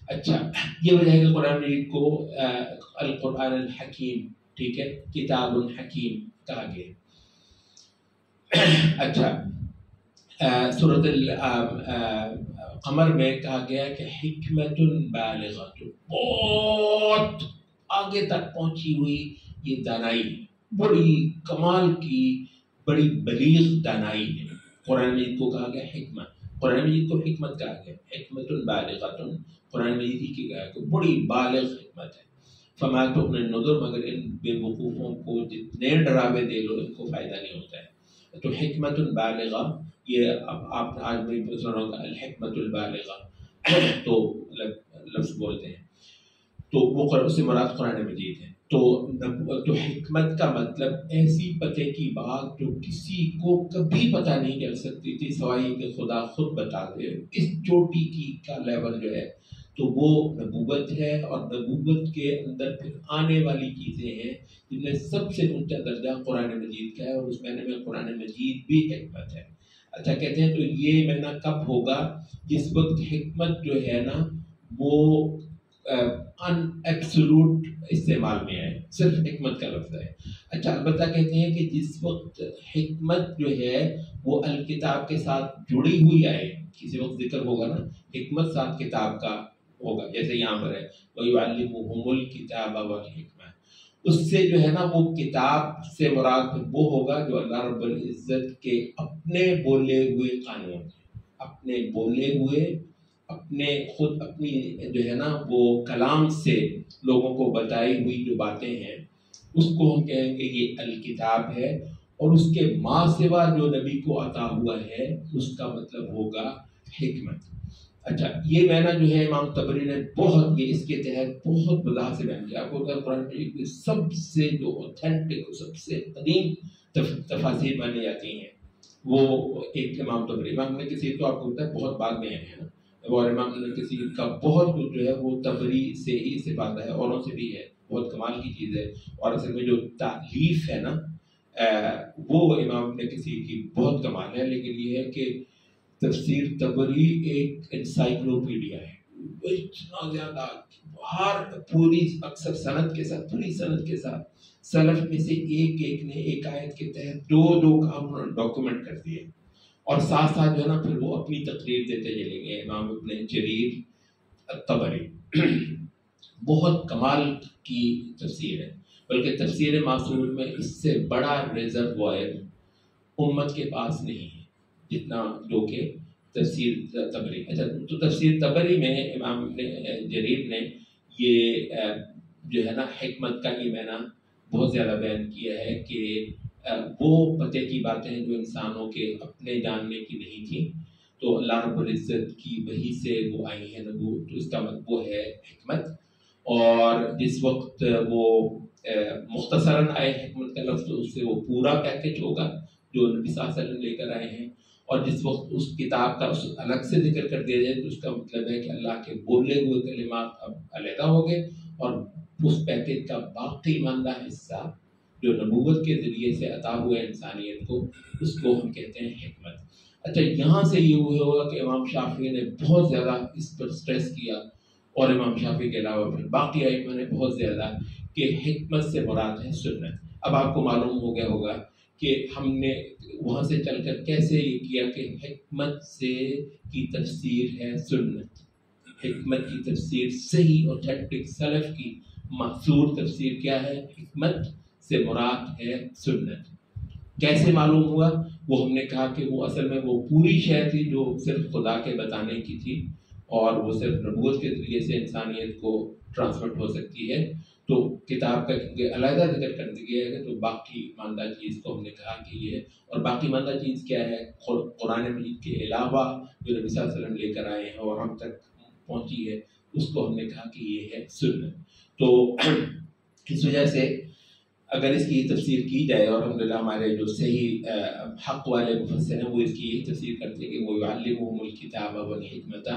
اچھا، یہ وجہ ہے کہ قرآن مجید کو القرآن الحکیم، ٹھیک ہے، کتاب الحکیم کہا گیا. اچھا، سورۃ القمر میں کہا گیا کہ حکمت بالغۃ، بہت آگے تک پہنچی ہوئی یہ دانائی ہے، بڑی کمال کی بڑی بلیغ دانائی ہے. قرآن مجید کو کہا گیا حکمت، قرآن مجید کو حکمت کہا گیا، حکمت بالغۃ، قرآن مجید ہی کی کہا کہ بڑی بالغ حکمت ہے. فما تغنی النذر، مگر ان بے وقوفوں کو جتنے ڈراوے دے لو ان کو فائدہ نہیں ہوتا ہے. تو حکمت بالغہ، یہ اب آپ آج بھی سنا ہوگا الحکمت البالغہ، تو لفظ بولتے ہیں، تو وہ اس سے مراد قرآن مجید ہے. تو حکمت کا مطلب ایسی پتے کی بات جو کسی کو کبھی پتہ نہیں چل سکتی تھی سوائے کہ خدا خود بتا دے. اس چوٹی کی کا لیول جو ہے تو وہ نبوت ہے، اور نبوت کے اندر پھر آنے والی چیزیں ہیں جن میں سب سے اونچا درجہ قرآن مجید کا ہے، اور اس معنی میں قرآن مجید بھی حکمت ہے. اچھا، کہتے ہیں تو یہ معنی کب ہوگا؟ جس وقت حکمت جو ہے نا وہ ان ایبسولوٹ استعمال میں آئے، صرف حکمت کا لفظ ہے. اچھا، البتہ کہتے ہیں کہ جس وقت حکمت جو ہے وہ الکتاب کے ساتھ جڑی ہوئی آئے، کسی وقت ذکر ہوگا نا حکمت ساتھ کتاب کا ہوگا، جیسے یہاں پر ہے وَيُعَلِّمُهُمُ الْكِتَابَ وَالْحِكْمَةَ، اس سے جو ہے نا وہ کتاب سے مراد وہ ہوگا جو اللہ رب العزت کے اپنے بولے ہوئے قانون ہیں، اپنے بولے ہوئے، اپنے خود اپنی جو ہے نا وہ کلام سے لوگوں کو بتائی ہوئی جو باتیں ہیں، اس کو ہم کہیں گے یہ الکتاب ہے. اور اس کے ما سوا جو نبی کو عطا ہوا ہے اس کا مطلب ہوگا حکمت. اچھا، یہ معنی جو ہے امام طبری نے بہت، یہ اس کے تحت بہت وضاحت سے بیان کیا. آپ کو قرآن مجید کی سب سے جو اوتھینٹک، سب سے قدیم تفاسیر مانی جاتی ہیں وہ ایک امام طبری. امام نے کسی تو آپ کو پتا ہے بہت بعد میں ہے نا، اور امام کسی کا بہت کچھ جو ہے وہ طبری سے ہی استفادہ ہے، اوروں سے بھی ہے، بہت کمال کی چیز ہے. اور اصل میں جو تالیف ہے نا وہ امام نے کسی کی بہت کمال ہے. لیکن یہ ہے کہ تفسیر طبری ایک انسائکلوپیڈیا ہے، اتنا زیادہ ہر پوری اکثر سند کے ساتھ، پوری سند کے ساتھ سلف میں سے ایک نے ایک آیت کے تحت دو کام ڈاکومنٹ کر دیے، اور ساتھ ساتھ جو ہے نا پھر وہ اپنی تقریر دیتے چلیں گے. امام ابن جریر الطبری بہت کمال کی تفسیر ہے، بلکہ تفسیر معصور میں اس سے بڑا ریزروائر امت کے پاس نہیں ہے جتنا جو کہ تفسیر طبری. اچھا، تو تفسیر طبری میں امام ابن جریر نے یہ جو ہے نا حکمت کا یہ معنی بہت زیادہ بیان کیا ہے کہ وہ پتے کی باتیں جو انسانوں کے اپنے جاننے کی نہیں تھیں تو اللہ رب العزت کی وحی سے وہ آئی ہیں نبوت، تو اس کا مطلب وہ ہے حکمت. اور جس وقت وہ مختصراً آئے حکمت کا لفظ تو اس سے وہ پورا پیکج ہوگا جو نبی صلی اللہ علیہ وسلم لے کر آئے ہیں، اور جس وقت اس کتاب کا اس الگ سے ذکر کر دیا جائے تو اس کا مطلب ہے کہ اللہ کے بولے ہوئے کلمات اب علیحدہ ہو گئے، اور اس پیکج کا باقی ماندہ حصہ جو نبوت کے ذریعے سے عطا ہوا ہے انسانیت کو، اس کو ہم کہتے ہیں حکمت۔ اچھا، یہاں سے یہ ہوا کہ امام شافعی نے بہت زیادہ اس پر سٹریس کیا، اور امام شافعی کے علاوہ پھر باقی ائمہ نے بہت زیادہ، کہ حکمت سے مراد ہے سنت۔ اب آپ کو معلوم ہو گیا ہوگا کہ ہم نے وہاں سے چل کر کیسے یہ کیا کہ حکمت سے کی تفسیر ہے سنت، حکمت کی تفسیر صحیح اوتھینٹک سلف کی مأثور تفسیر کیا ہے؟ حکمت سے مراد ہے سنت۔ کیسے معلوم ہوا؟ وہ ہم نے کہا کہ وہ اصل میں وہ پوری شے تھی جو صرف خدا کے بتانے کی تھی، اور وہ صرف نبوت کے ذریعے سے انسانیت کو ٹرانسمٹ ہو سکتی ہے۔ تو کتاب کا کیونکہ علیحدہ ذکر کر دیا ہے تو باقی ماندہ چیز کو ہم نے کہا کہ یہ ہے، اور باقی ماندہ چیز کیا ہے؟ قرآن مجید کے علاوہ جو نبی صلی اللہ علیہ وسلم لے کر آئے ہیں اور ہم تک پہنچی ہے، اس کو ہم نے کہا کہ یہ ہے سنت۔ تو اس وجہ سے اگر اس کی تفسیر کی جائے، اور الحمدللہ ہمارے جو صحیح حق والے مفسر ہیں وہ اس کی یہی تفسیر کرتے ہیں کہ وہ یعلمہم الکتاب والحکمت،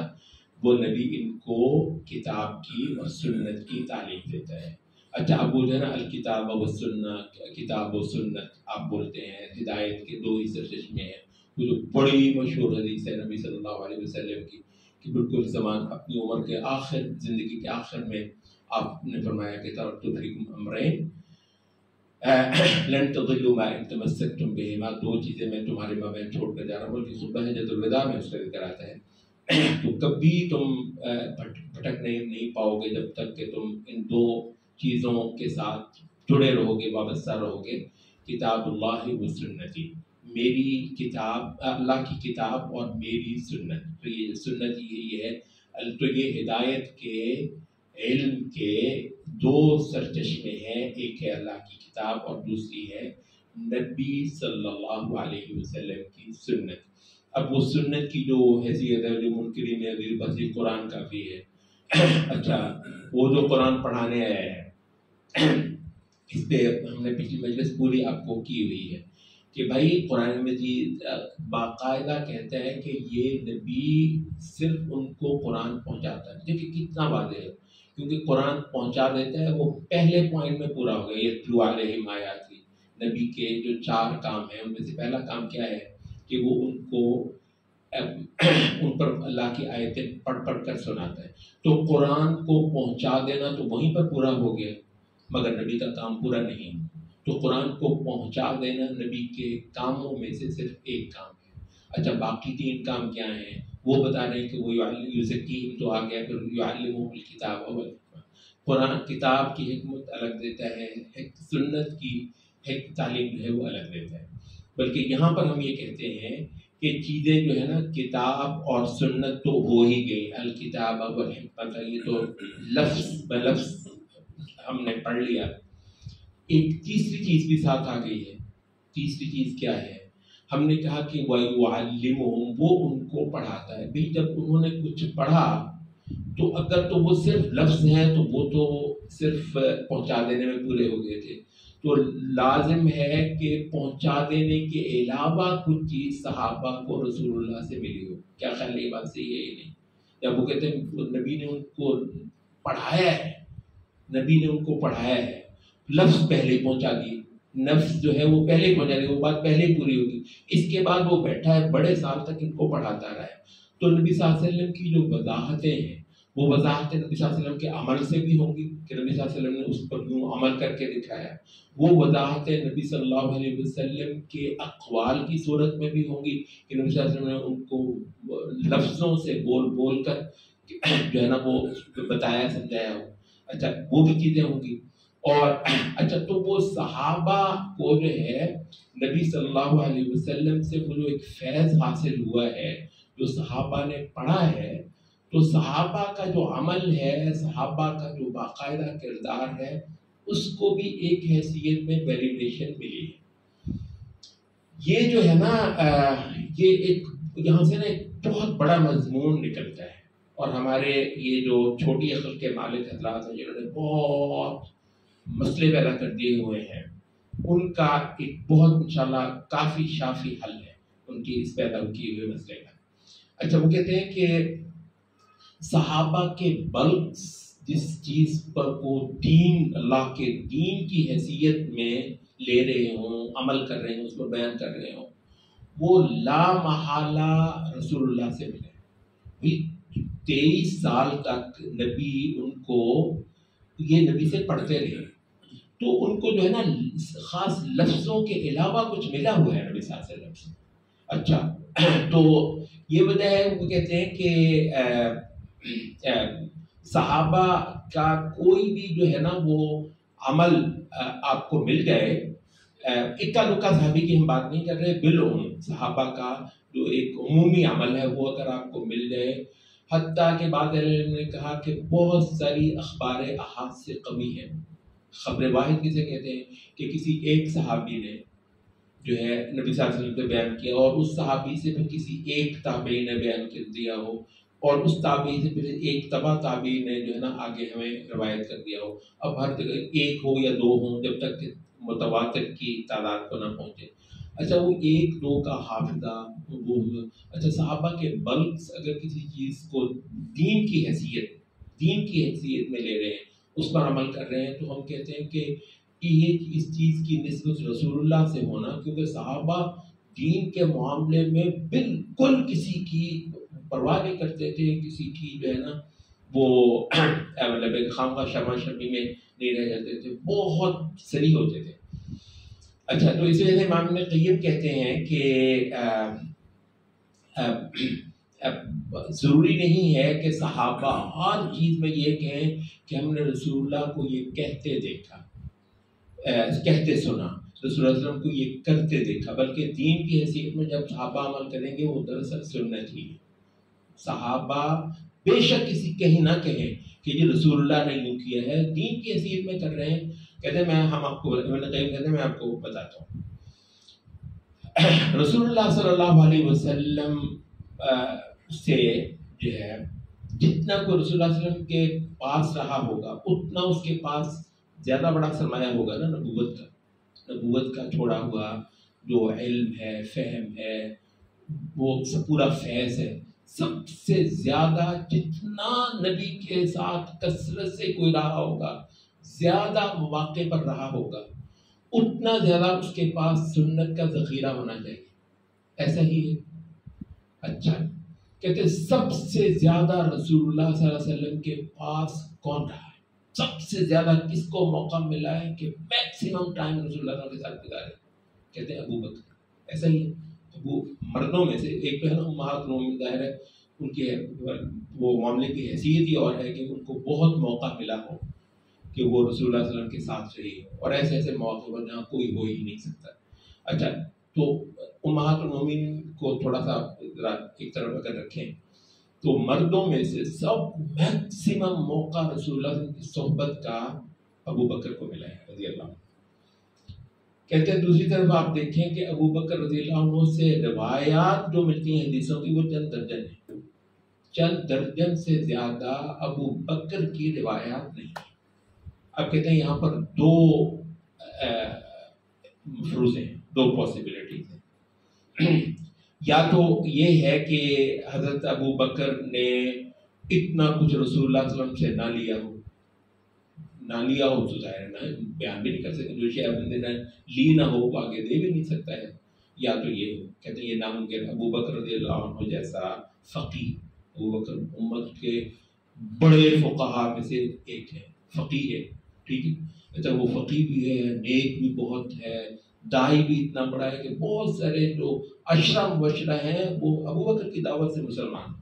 وہ نبی ان کو کتاب کی اور سنت کی تعلیم دیتا ہے۔ اچھا، اب وہ جو ہے نا الکتاب و سنت، کتاب و سنت آپ بولتے ہیں، ہدایت کے دو ہی سرچشمے ہیں۔ وہ جو بڑی مشہور حدیث ہے نبی صلی اللہ علیہ وسلم کی کہ بالکل زمان اپنی عمر کے آخر، زندگی کے آخر میں آپ نے فرمایا کہ ترکت فیکم امرین لن تضلوا ما ان تمسکتم بہما، دو چیزیں میں تمہارے مابین چھوڑ کر جا رہا ہوں، بلکہ خطبہ حجۃ الوداع میں اس کا ذکر آتا ہے۔ تو کبھی تم بھٹک نہیں پاؤ گے جب تک کہ تم ان دو چیزوں کے ساتھ جڑے رہو گے، وابستہ رہو گے، کتاب اللہ و سنتی، میری کتاب، اللہ کی کتاب اور میری سنت۔ تو یہ سنت یہی ہے، تو یہ ہدایت کے علم کے دو سرچشمے ہیں، ایک ہے اللہ کی کتاب اور دوسری ہے نبی صلی اللہ علیہ وسلم کی سنت۔ اب وہ سنت کی جو حیثیت ہے، جو منکرین حدیث بس یہ قرآن کافی ہے۔ اچھا، وہ جو قرآن پڑھانے آیا ہے، اس پہ ہم نے پچھلی مجلس پوری آپ کو کی ہوئی ہے کہ بھائی قرآن مجید باقاعدہ کہتا ہے کہ یہ نبی صرف ان کو قرآن پہنچاتا ہے۔ دیکھیں کتنا واضح ہے، کیونکہ قرآن پہنچا دیتا ہے، وہ پہلے پوائنٹ میں پورا ہو گیا۔ یتلو علیہم آیاتی، نبی کے جو 4 کام ہیں ان میں سے پہلا کام کیا ہے کہ وہ ان پر اللہ کی آیتیں پڑھ کر سناتا ہے۔ تو قرآن کو پہنچا دینا تو وہیں پر پورا ہو گیا، مگر نبی کا کام پورا نہیں۔ تو قرآن کو پہنچا دینا نبی کے کاموں میں سے صرف ایک کام ہے۔ اچھا، باقی 3 کام کیا ہیں؟ وہ بتا رہے ہیں کہ وہ یزکیہم تو آ گیا، پھر یعلمہم الکتاب والحکمہ، قرآن کتاب کی حکمت الگ دیتا ہے، سنت کی تعلیم جو ہے وہ الگ دیتا ہے۔ بلکہ یہاں پر ہم یہ کہتے ہیں کہ چیزیں جو ہے نا کتاب اور سنت تو ہو ہی گئی، الکتاب والحکمت، یہ تو لفظ بلفظ ہم نے پڑھ لیا۔ ایک تیسری چیز بھی ساتھ آ گئی ہے۔ تیسری چیز کیا ہے؟ ہم نے کہا کہ وَيُعَلِّمُهُمْ، وہ ان کو پڑھاتا ہے۔ بھی جب انہوں نے کچھ پڑھا تو اگر تو وہ صرف لفظ ہیں تو وہ تو صرف پہنچا دینے میں پورے ہو گئے تھے، تو لازم ہے کہ پہنچا دینے کے علاوہ کچھ چیز صحابہ کو رسول اللہ سے ملی ہو۔ کیا خیال ہے؟ یہ بات صحیح ہے ہی نہیں؟ جب وہ کہتے ہیں نبی نے ان کو پڑھایا ہے، نبی نے ان کو پڑھایا ہے، لفظ پہلے پہنچا دیے، نفس جو ہے وہ پہلے پہنچا دی، وہ بات پہلے پوری ہوگی۔ اس کے بعد وہ بیٹھا ہے بڑے سال تک ان کو پڑھاتا رہا ہے۔ تو نبی صلی اللہ علیہ وسلم کی جو وضاحتیں ہیں، وہ وضاحتیں نبی صلی اللہ علیہ وسلم کے عمل سے بھی ہوں گی کہ نبی صلی اللہ علیہ وسلم نے اس پر یوں عمل کر کے دکھایا، وہ وضاحتیں نبی صلی اللہ علیہ وسلم کے اقوال کی صورت میں بھی ہوں گی کہ نبی صلی اللہ علیہ وسلم نے ان کو لفظوں سے بول کر جو ہے نا وہ بتایا سمجھایا ہو۔ اچھا، وہ بھی چیزیں ہوں گی۔ اور اچھا، تو وہ صحابہ کو جو ہے نبی صلی اللہ علیہ وسلم سے وہ جو ایک فیض حاصل ہوا ہے، جو صحابہ نے پڑھا ہے، تو صحابہ کا جو عمل ہے، صحابہ کا جو باقاعدہ کردار ہے، اس کو بھی ایک حیثیت میں ویلیڈیشن ملی ہے۔ یہ جو ہے نا یہ ایک یہاں سے نا ایک بہت بڑا مضمون نکلتا ہے، اور ہمارے یہ جو چھوٹی عقل کے مالک حضرات ہیں جنہوں نے بہت مسئلے پیدا کر دیے ہوئے ہیں، ان کا ایک بہت انشاءاللہ کافی شافی حل ہے ان کی اس پیدا کیے ہوئے مسئلے کا۔ اچھا، وہ کہتے ہیں کہ صحابہ کے بلک جس چیز پر وہ دین، اللہ کے دین کی حیثیت میں لے رہے ہوں، عمل کر رہے ہوں، اس پر بیان کر رہے ہوں، وہ لا محالہ رسول اللہ سے ملے۔ 23 سال تک نبی ان کو یہ نبی سے پڑھتے رہے، تو ان کو جو ہے نا خاص لفظوں کے علاوہ کچھ ملا ہوا ہے نبی صلی اللہ علیہ وسلم سے۔ اچھا، تو یہ وجہ ہے وہ کہتے ہیں کہ صحابہ کا کوئی بھی جو ہے نا وہ عمل آپ کو مل جائے، اکا دکا صحابی کی ہم بات نہیں کر رہے، بالعموم صحابہ کا جو ایک عمومی عمل ہے وہ اگر آپ کو مل جائے، حتیٰ کہ بعض علماء نے کہا کہ بہت ساری اخبار احاد سے قوی ہیں۔ خبر واحد کسے کہتے ہیں؟ کہ کسی ایک صحابی نے جو ہے نبی صلی اللہ علیہ وسلم سے بیان کیا، اور اس صحابی سے پھر کسی ایک تابعی نے بیان کر دیا ہو، اور اس تابعی سے پھر ایک تبع تابعی نے جو ہے نا آگے ہمیں روایت کر دیا ہو۔ اب ہر جگہ ایک ہو یا دو ہوں، جب تک کہ متواتر کی تعداد کو نہ پہنچے۔ اچھا، وہ ایک دو کا حافظہ وہ، اچھا صحابہ کے بلک اگر کسی چیز کو دین کی حیثیت میں لے رہے ہیں، اس پر عمل کر رہے ہیں، تو ہم کہتے ہیں کہ یہ اس چیز کی نسبت رسول اللہ سے ہونا، کیونکہ صحابہ دین کے معاملے میں بالکل کسی کی پرواہ نہیں کرتے تھے، کسی کی جو ہے نا وہ مطلب ایک خامخواہ شرما شرمی میں نہیں رہ جاتے تھے، بہت صریح ہوتے تھے۔ اچھا، تو اس وجہ سے امام ابن قیم کہتے ہیں کہ ضروری نہیں ہے کہ صحابہ ہر چیز میں یہ کہیں کہ ہم نے رسول اللہ کو یہ کہتے دیکھا، کہتے سنا، رسول اللہ علیہ وسلم کو یہ کرتے دیکھا، بلکہ دین کی حیثیت میں جب صحابہ عمل کریں گے وہ دراصل سنت ہی ہے۔ صحابہ بے شک کسی کہیں نہ کہیں کہ یہ رسول اللہ نے یوں کیا ہے، دین کی حیثیت میں کر رہے ہیں۔ کہتے ہیں ہم آپ کو میں آپ کو بتاتا ہوں، رسول اللہ صلی اللہ علیہ وسلم سے جو ہے جتنا کوئی رسول اللہ صلی اللہ علیہ وسلم کے پاس رہا ہوگا اتنا اس کے پاس زیادہ بڑا سرمایہ ہوگا نا نبوت کا چھوڑا ہوا جو علم ہے، فہم ہے، وہ پورا فیض ہے۔ سب سے زیادہ جتنا نبی کے ساتھ کثرت سے کوئی رہا ہوگا، زیادہ مواقع پر رہا ہوگا، اتنا زیادہ اس کے پاس سنت کا ذخیرہ ہونا چاہیے۔ ایسا ہی ہے۔ اچھا، کہتے سب سے زیادہ رسول اللہ صلی اللہ علیہ وسلم کے پاس کون رہا ہے؟ سب سے زیادہ کس کو موقع ملا ہے کہ میکسیمم ٹائم رسول اللہ کے ساتھ گزارے؟ کہتے ہیں ابو بکر۔ ایسا ہی ہے، وہ مردوں میں سے ایک تو ہے نا امہات المومنین، ظاہر ہے ان کے وہ معاملے کی حیثیت ہی اور ہے کہ ان کو بہت موقع ملا ہو کہ وہ رسول اللہ صلی اللہ علیہ وسلم کے ساتھ رہی ہو، اور ایسے ایسے مواقع پر جہاں کوئی ہو ہی نہیں سکتا۔ اچھا، تو امہات المومنین کو تھوڑا سا ذرا ایک طرف اگر رکھیں تو مردوں میں سے سب میکسیمم موقع رسول اللہ صلی اللہ علیہ وسلم کی صحبت کا ابو بکر کو ملا ہے رضی اللہ عنہ۔ کہتے ہیں دوسری طرف آپ دیکھیں کہ ابو بکر رضی اللہ عنہ سے روایات جو ملتی ہیں حدیثوں کی وہ چند درجن ہیں، چند درجن سے زیادہ ابو بکر کی روایات نہیں۔ اب کہتے ہیں یہاں پر دو مفروض ہیں، دو پاسبلٹیز ہیں۔ یا تو یہ ہے کہ حضرت ابو بکر نے اتنا کچھ رسول اللہ صلی اللہ علیہ وسلم سے نہ لیا ہو تو ظاہر نہ بیان بھی نہیں کر سکتے، جو شیء بندے نے لی نہ ہو وہ آگے دے بھی نہیں سکتا ہے۔ یا تو یہ کہتے ہیں یہ ناممکن۔ ابو بکر رضی اللہ عنہ جیسا فقیہ، ابو بکر امت کے بڑے فقہاء میں سے ایک ہے، فقیہ ہے، ٹھیک ہے۔ اچھا، وہ فقیہ بھی ہے، نیک بھی بہت ہے، دائی بھی اتنا بڑا ہے کہ بہت سارے جو عشرہ مبشرہ ہیں وہ ابو بکر کی دعوت سے مسلمان ہیں۔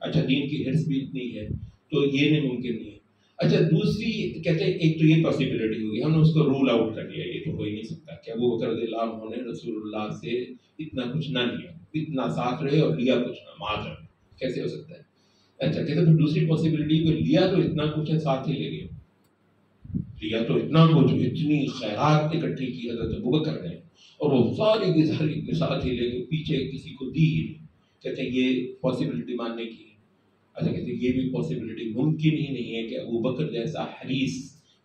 اچھا، دین کی حرص بھی اتنی ہے تو یہ نہیں ممکن نہیں ہے۔ اچھا، دوسری کہتے ہیں ایک تو یہ پاسبلٹی ہوگی، ہم نے اس کو رول آؤٹ کر لیا، یہ تو ہو ہی نہیں سکتا کہ ابو بکر رضی اللہ عنہ نے رسول اللہ سے اتنا کچھ نہ لیا، اتنا ساتھ رہے اور لیا کچھ نہ، معاذ اللہ، کیسے ہو سکتا ہے؟ اچھا، کہتے ہیں دوسری پاسبلٹی کو لیا تو اتنا کچھ ہے، ساتھ ہی لے گئے، لیا تو اتنا کچھ، اتنی خیرات اکٹھی کی حضرت ابو بکر نے، اور وہ ساری کی ساری ساتھ ہی لے کے پیچھے کسی کو دی ہی نہیں۔ کہتے ہیں یہ پاسبلٹی ماننے کی ہے۔ اچھا کہتے ہیں یہ بھی پاسبلٹی ممکن ہی نہیں ہے کہ ابو بکر جیسا حریص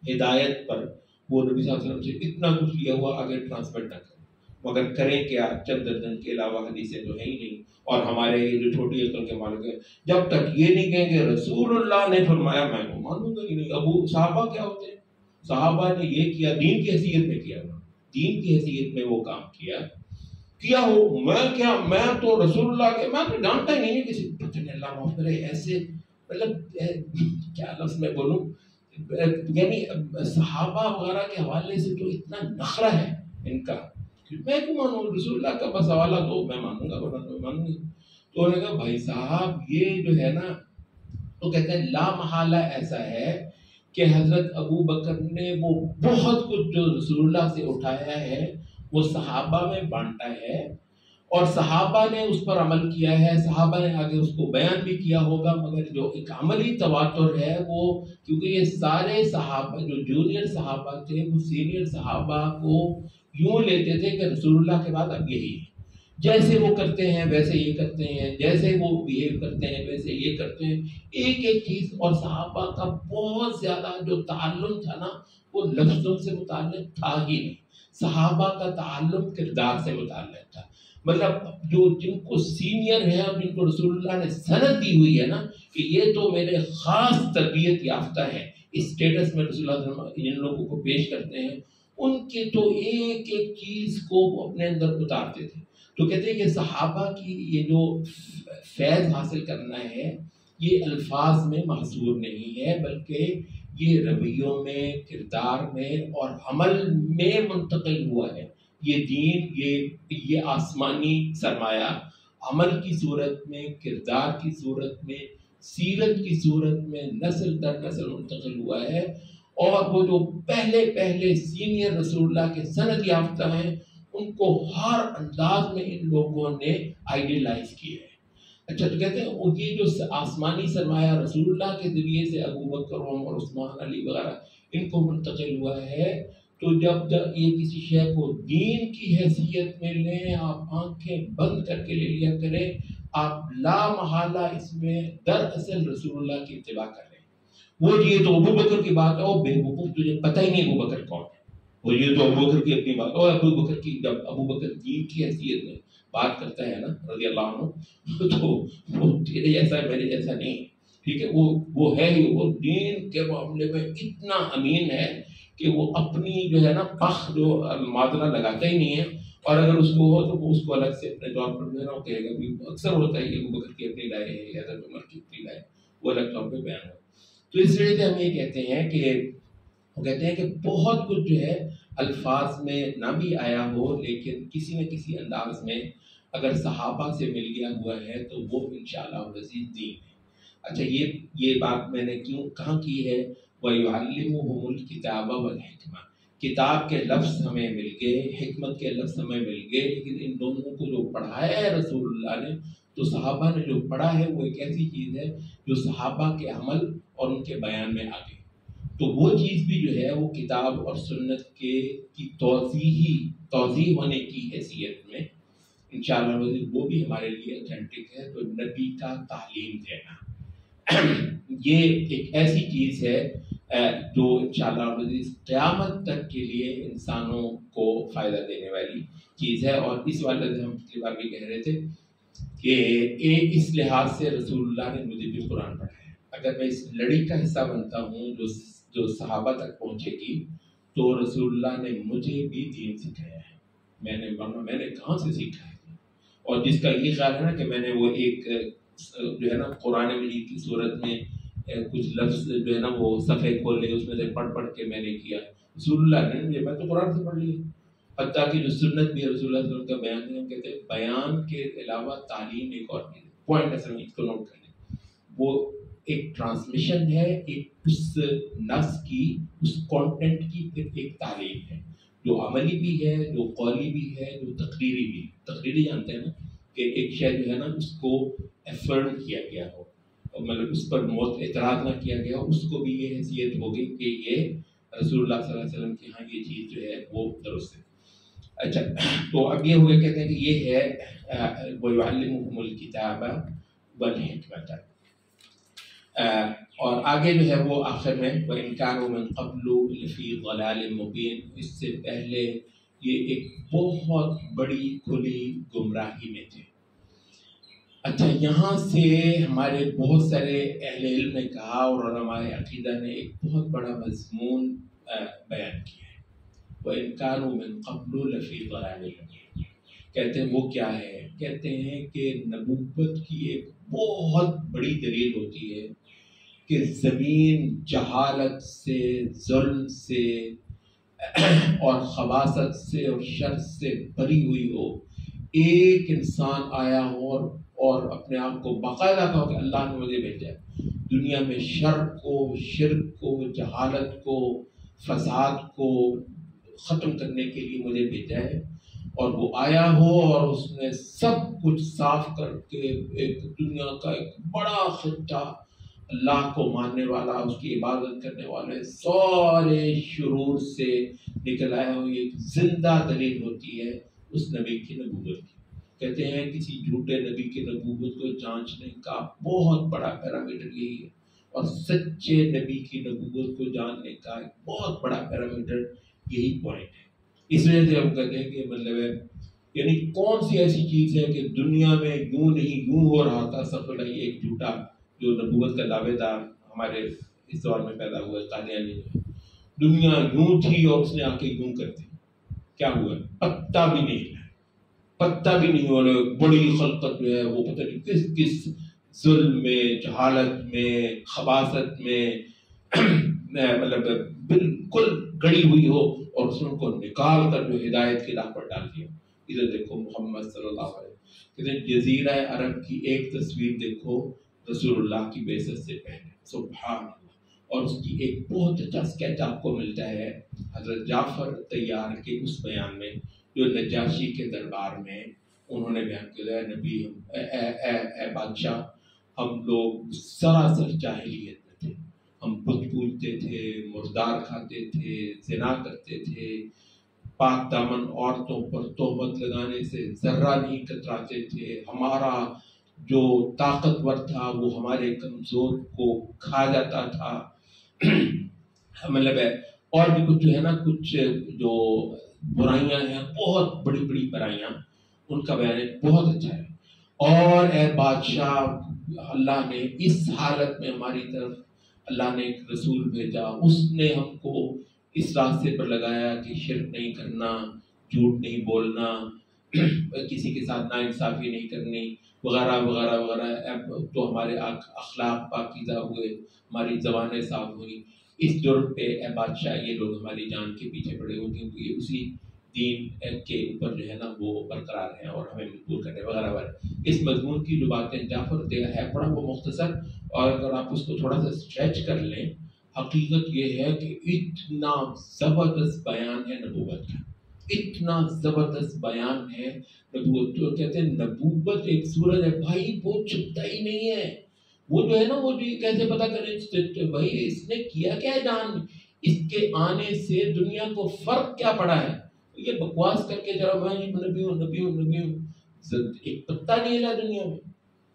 ہدایت پر وہ نبی صلی اللہ علیہ وسلم سے اتنا کچھ لیا ہوا آگے ٹرانسمٹ نہ کریں، مگر کریں کیا، چند درجن کے علاوہ حدیثیں تو ہے ہی نہیں. اور ہمارے یہ جو چھوٹی عقل کے مالک ہیں جب تک یہ نہیں کہیں گے رسول اللہ نے فرمایا میں تو مانوں گا ہی نہیں. ابو صحابہ کیا ہوتے ہیں؟ صحابہ نے یہ کیا دین کی حیثیت میں کیا، دین کی حیثیت میں وہ کام کیا ہو. میں تو رسول اللہ کے میں تو جانتا ہی نہیں کسی پتہ نہیں اللہ معاف کرے ایسے مطلب کیا لفظ میں بولوں، یعنی صحابہ وغیرہ کے حوالے سے تو اتنا نخرہ ہے ان کا، میں کیوں مانوں رسول اللہ کا بس حوالہ تو میں مانوں گا ورنہ تو مانوں گی. تو انہوں نے کہا بھائی صاحب یہ جو ہے نا، تو کہتے ہیں لا محالہ ایسا ہے کہ حضرت ابو بکر نے وہ بہت کچھ جو رسول اللہ سے اٹھایا ہے وہ صحابہ میں بانٹا ہے، اور صحابہ نے اس پر عمل کیا ہے، صحابہ نے آگے اس کو بیان بھی کیا ہوگا. مگر جو ایک عملی تواتر ہے وہ، کیونکہ یہ سارے صحابہ جو جونیئر صحابہ تھے وہ سینئر صحابہ کو یوں لیتے تھے کہ رسول اللہ کے بعد اب یہی ہے، جیسے وہ کرتے ہیں ویسے یہ کرتے ہیں، جیسے وہ بیہیو کرتے ہیں ویسے یہ کرتے ہیں، ایک ایک چیز. اور صحابہ کا بہت زیادہ جو تعلق تھا نا وہ لفظوں سے متعلق تھا ہی نہیں، صحابہ کا تعلق کردار سے متعلق تھا. مطلب جو جن کو سینئر ہے اور جن کو رسول اللہ نے سند دی ہوئی ہے نا کہ یہ تو میرے خاص تربیت یافتہ ہے، اس اسٹیٹس میں رسول اللہ صلی اللہ علیہ وسلم جن لوگوں کو پیش کرتے ہیں ان کے تو ایک ایک چیز کو وہ اپنے اندر اتارتے تھے. تو کہتے ہیں کہ صحابہ کی یہ جو فیض حاصل کرنا ہے یہ الفاظ میں محصور نہیں ہے، بلکہ یہ رویوں میں، کردار میں اور عمل میں منتقل ہوا ہے. یہ دین یہ آسمانی سرمایہ عمل کی صورت میں، کردار کی صورت میں، سیرت کی صورت میں نسل در نسل منتقل ہوا ہے. اور وہ جو پہلے سینئر رسول اللہ کے سند یافتہ ہیں ان کو ہر انداز میں ان لوگوں نے آئیڈیلائز کیا ہے. اچھا تو کہتے ہیں یہ جو آسمانی سرمایہ رسول اللہ کے ذریعے سے ابو بکر عمر عثمان علی وغیرہ ان کو منتقل ہوا ہے، تو جب یہ کسی شے کو دین کی حیثیت میں لیں، آپ آنکھیں بند کر کے لے لیا کریں، آپ لا محالہ اس میں دراصل رسول اللہ کی اتباع کر رہے ہیں. وہ یہ تو ابو بکر کی بات ہے، بے وقوف تجھے پتہ ہی نہیں ابو بکر کون ہے. وہ یہ تو ابو بکر کی اپنی بات، اور ابو بکر کی جب ابو بکر دین کی حیثیت میں بات کرتا ہے نا رضی اللہ عنہ، تو وہ تیرے جیسا ہے میرے جیسا نہیں، ٹھیک ہے. وہ ہے ہی، وہ دین کے معاملے میں اتنا امین ہے کہ وہ اپنی جو ہے نا پخ جو معادلہ لگاتا ہی نہیں ہے. اور اگر اس کو ہو تو وہ اس کو الگ سے اپنے طور پر جو ہے نا وہ کہے گا بھی اکثر ہوتا ہے کہ ابو بکر کی اپنی رائے ہے یا حضرت عمر کی اپنی رائے وہ الگ طور پہ بیان ہو. تو اس وجہ سے ہم یہ کہتے ہیں کہ وہ کہتے ہیں کہ بہت کچھ جو ہے الفاظ میں نہ بھی آیا ہو لیکن کسی نہ کسی انداز میں اگر صحابہ سے مل گیا ہوا ہے تو وہ انشاءاللہ العزیز دین ہے. اچھا یہ بات میں نے کیوں کہاں کی ہے؟ وَيُعَلِّمُهُمُ الْكِتَابَ وَالْحِكْمَةَ، کتاب کے لفظ ہمیں مل گئے، حکمت کے لفظ ہمیں مل گئے، لیکن ان دونوں کو جو پڑھایا ہے رسول اللہ نے، تو صحابہ نے جو پڑھا ہے وہ ایک ایسی چیز ہے جو صحابہ کے عمل اور ان کے بیان میں آ گئی. تو وہ چیز بھی جو ہے وہ کتاب اور سنت کی توضیح ہونے کی حیثیت میں انشاءاللہ وہ بھی ہمارے لیے اتھینٹک ہے. تو نبی کا تعلیم دینا یہ ایک ایسی چیز ہے جو انشاءاللہ قیامت تک کے لیے انسانوں کو فائدہ دینے والی چیز ہے. اور اس والے سے ہم پچھلی بار بھی کہہ رہے تھے کہ اس لحاظ سے رسول اللہ نے مجھے بھی قرآن پڑھایا. اگر میں اس لڑی کا حصہ بنتا ہوں جو صحابہ تک پہنچے گی تو رسول اللہ نے مجھے بھی دین سکھایا ہے. میں نے کہاں سے سیکھا ہے؟ اور جس کا یہ خیال ہے نا کہ میں نے وہ ایک جو ہے نا قرآن مجید کی صورت میں کچھ لفظ جو ہے نا وہ صفحے کھولے اس میں سے پڑھ کے میں نے کیا، رسول اللہ نے میں تو قرآن سے پڑھ لیا. حتیٰ کہ جو سنت بھی رسول اللہ صلی اللہ علیہ وسلم کا بیان ہے، ہم کہتے ہیں بیان کے علاوہ تعلیم ایک اور چیز ہے. پوائنٹ اصل میں اس کو نوٹ کر لیں، وہ ایک ٹرانسمیشن ہے، ایک اس نص کی، اس کانٹینٹ کی پھر ایک تعلیم ہے جو عملی بھی ہے، جو قولی بھی ہے، جو تقریری بھی ہے. تقریری جانتے ہیں نا کہ ایک شے جو ہے نا اس کو افرم کیا گیا ہو، مطلب اس پر موت اعتراض نہ کیا گیا ہو، اس کو بھی یہ حیثیت ہوگی کہ یہ رسول اللہ صلی اللہ علیہ وسلم کے ہاں یہ چیز جو ہے وہ درست ہے. اچھا تو اب یہ ہو گیا، کہتے ہیں کہ یہ ہے وَيُعَلِّمُهُمُ الْكِتَابَ وَالْحِكْمَةَ. اور آگے جو ہے وہ آخر میں وَإِنْ كَانُوا مِنْ قَبْلُ لَفِي ضَلَالٍ مُبِينٍ، اس سے پہلے یہ ایک بہت بڑی کھلی گمراہی میں تھے۔ اچھا، یہاں سے ہمارے بہت سارے اہل علم نے کہا اور علماء عقیدہ نے ایک بہت بڑا مضمون بیان کیا ہے، وَإِنْ كَانُوا مِنْ قَبْلُ لَفِي ضَلَالٍ مُبِينٍ۔ کہتے ہیں وہ کیا ہے؟ کہتے ہیں کہ نبوت کی ایک بہت بڑی دلیل ہوتی ہے کہ زمین جہالت سے، ظلم سے اور خباثت سے اور شر سے بھری ہوئی ہو، ایک انسان آیا ہو اور اپنے آپ کو باقاعدہ کہا کہ اللہ نے مجھے بھیجا ہے دنیا میں شر کو، شرک کو، جہالت کو، فساد کو ختم کرنے کے لیے مجھے بھیجا ہے، اور وہ آیا ہو اور اس نے سب کچھ صاف کر کے ایک دنیا کا ایک بڑا خطہ، اللہ کو ماننے والا، اس کی عبادت کرنے والے سارے شرور سے نکل آیا ہو، یہ ایک زندہ دلیل ہوتی ہے اس نبی کی نبوت کی۔ کہتے ہیں کسی جھوٹے نبی کی نبوت کو جانچنے کا بہت بڑا پیرامیٹر یہی ہے، اور سچے نبی کی نبوت کو جاننے کا ایک بہت بڑا پیرامیٹر یہی پوائنٹ ہے۔ اس وجہ سے ہم کہتے ہیں کہ مطلب ہے یعنی کون سی ایسی چیز ہے کہ دنیا میں یوں نہیں یوں ہو رہا تھا، سب کو لگی ایک جھوٹا جو نبوت کا دعوے دار ہمارے اس دور میں پیدا ہوا ہے، قادیانی جو ہے، دنیا یوں تھی اور اس نے آ کے یوں کر دی، کیا ہوا؟ پتہ بھی نہیں ہے، پتہ بھی نہیں ہو رہا، بڑی خلقت جو ہے وہ پتہ نہیں کس کس ظلم میں، جہالت میں، خباثت میں مطلب بالکل گڑی ہوئی ہو، اور اس کو نکال کر جو ہدایت کی راہ پر ڈال دیا۔ ادھر دیکھو محمد صلی اللہ علیہ وسلم، جزیرہ عرب کی ایک تصویر دیکھو رسول اللہ کی بعثت سے پہلے، سبحان اللہ، اور اس کی ایک بہت اچھا اسکیچ آپ کو ملتا ہے حضرت جعفر طیار کے اس بیان میں جو نجاشی کے دربار میں انہوں نے بیان کیا، اے نبی، اے بادشاہ، ہم لوگ سراسر جاہلیت میں تھے، ہم بت پوجتے تھے، مردار کھاتے تھے، زنا کرتے تھے، پاک دامن عورتوں پر تہمت لگانے سے ذرہ نہیں کتراتے تھے، ہمارا جو طاقتور تھا وہ ہمارے کمزور کو کھا جاتا تھا، مطلب ہے اور بھی کچھ جو ہے نا، کچھ جو برائیاں ہیں، بہت بڑی بڑی برائیاں، ان کا بیان بہت اچھا ہے۔ اور اے بادشاہ، اللہ نے اس حالت میں ہماری طرف اللہ نے ایک رسول بھیجا، اس نے ہم کو اس راستے پر لگایا کہ شرک نہیں کرنا، جھوٹ نہیں بولنا، کسی کے ساتھ ناانصافی نہیں کرنی، وغیرہ وغیرہ وغیرہ۔ اب تو ہمارے اخلاق پاکیزہ ہوئے، ہماری زبانیں صاف ہوئی، اس جرم پہ اے بادشاہ یہ لوگ ہماری جان کے پیچھے پڑے ہوئے، کیونکہ یہ اسی دین کے اوپر جو ہے نا وہ برقرار ہیں اور ہمیں مجبور کرنے وغیرہ وغیرہ۔ اس مضمون کی جو باتیں جعفر دیا ہے بڑا وہ مختصر، اور اگر آپ اس کو تھوڑا سا اسٹریچ کر لیں، حقیقت یہ ہے کہ اتنا زبردست بیان ہے نبوت کا، اتنا زبردست بیان ہے نبوت۔ تو کہتے ہیں نبوت ایک سورج ہے بھائی، وہ چھپتا ہی نہیں ہے، وہ جو ہے نا وہ جو کیسے پتا کریں بھائی اس نے کیا کیا ہے جان، اس کے آنے سے دنیا کو فرق کیا پڑا ہے، یہ بکواس کر کے ذرا میں نبی ہوں نبی ہوں نبی ہوں، ایک پتا نہیں ہلا دنیا میں،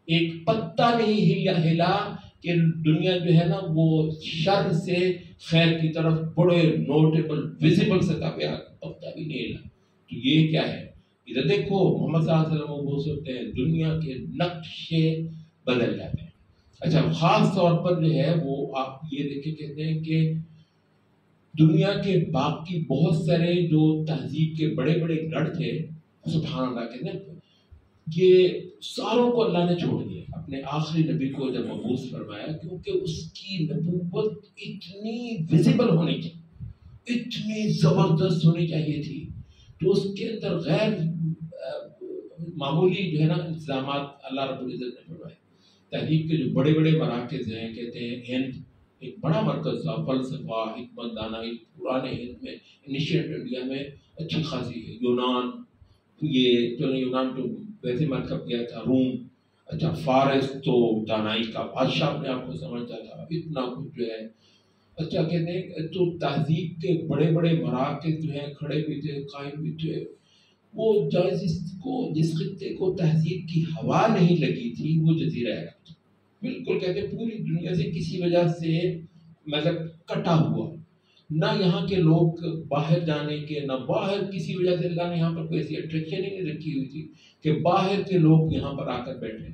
ایک پتا نہیں ہلا کہ دنیا جو ہے نا وہ شر سے خیر کی طرف بڑے نوٹیبل ویزیبل سطح پہ پتا بھی نہیں ہلا۔ تو یہ کیا ہے؟ ادھر دیکھو محمد صلی اللہ علیہ وسلم وہ بول سکتے ہیں دنیا کے نقشے بدل جاتے ہیں۔ اچھا، خاص طور پر جو ہے وہ آپ یہ دیکھیں، کہتے ہیں کہ دنیا کے باقی بہت سارے جو تہذیب کے بڑے بڑے گڑھ تھے، سبحان اللہ، کہتے ہیں یہ ساروں کو اللہ نے چھوڑ دیا اپنے آخری نبی کو جب مبعوث فرمایا، کیونکہ اس کی نبوت اتنی ویزیبل ہونی چاہیے، اتنی زبردست ہونی چاہیے تھی، تو اس کے اندر غیر معمولی جو ہے نا انتظامات اللہ رب العزت نے فرمائے۔ تحریک کے جو بڑے بڑے مراکز ہیں، کہتے ہیں ہند ایک بڑا مرکز تھا، فلسفہ، حکمت دانائی، پرانے ہند میں، انیشینٹ انڈیا میں اچھی خاصی ہے۔ یونان، یہ جو یونان تو ویسے مرکب گیا تھا، روم، اچھا فارس تو دانائی کا بادشاہ اپنے آپ کو سمجھتا تھا، اتنا کچھ جو ہے۔ اچھا کہتے ہیں تو تہذیب کے بڑے بڑے مراکز جو ہیں کھڑے بھی تھے، قائم بھی تھے۔ وہ جس خطے کو تہذیب کی ہوا نہیں لگی تھی وہ جزیرہ عرب تھا، بالکل کہتے ہیں پوری دنیا سے کسی وجہ سے مطلب کٹا ہوا، نہ یہاں کے لوگ باہر جانے کے، نہ باہر کسی وجہ سے اللہ نے یہاں پر کوئی ایسی اٹریکشن ہی نہیں رکھی ہوئی تھی کہ باہر کے لوگ یہاں پر آ کر بیٹھے.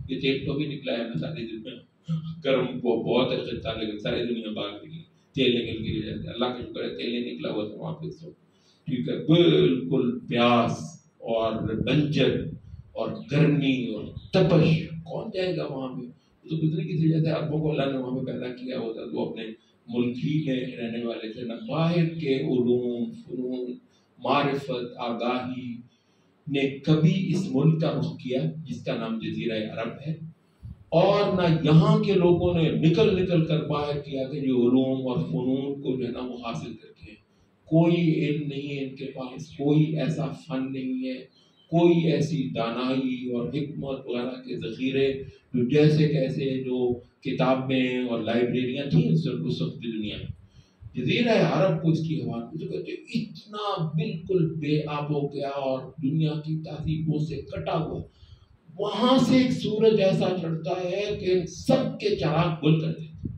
یہ تیل تو بھی نکلا ہے نا ساری دنیا، گرم وہ بہت اچھا لگا، ساری دنیا باہر نکلی، تیل نکل کے لے جاتے. اللہ کا شکر ہے تیل نہیں نکلا ہوا تھا وہاں پہ. سو ٹھیک ہے، بالکل پیاس اور بنجر اور گرمی اور تپش، کون جائے گا وہاں پہ؟ تو کتنی کسی وجہ سے عربوں کو اللہ نے وہاں پہ پیدا کیا ہوتا، تو اپنے ملک ہی میں رہنے والے تھے. نہ باہر کے علوم، فنون، معرفت، آگاہی نے کبھی اس ملک کا رخ کیا جس کا نام جزیرہ عرب ہے، اور نہ یہاں کے لوگوں نے نکل کر باہر کیا کہ جو علوم اور فنون کو جو ہے نا وہ حاصل کر کے. کوئی علم نہیں ہے ان کے پاس، کوئی ایسا فن نہیں ہے، کوئی ایسی دانائی اور حکمت وغیرہ کے ذخیرے جو جیسے کیسے جو کتابیں اور لائبریریاں تھیں اس وقت کی دنیا میں. جزیرہ عرب کو اس کی ہوا جو کہتے ہیں اتنا بالکل بے آب و گیا اور دنیا کی تہذیبوں سے کٹا ہوا. وہاں سے ایک سورج ایسا چڑھتا ہے کہ سب کے چراغ گل کر دیتے،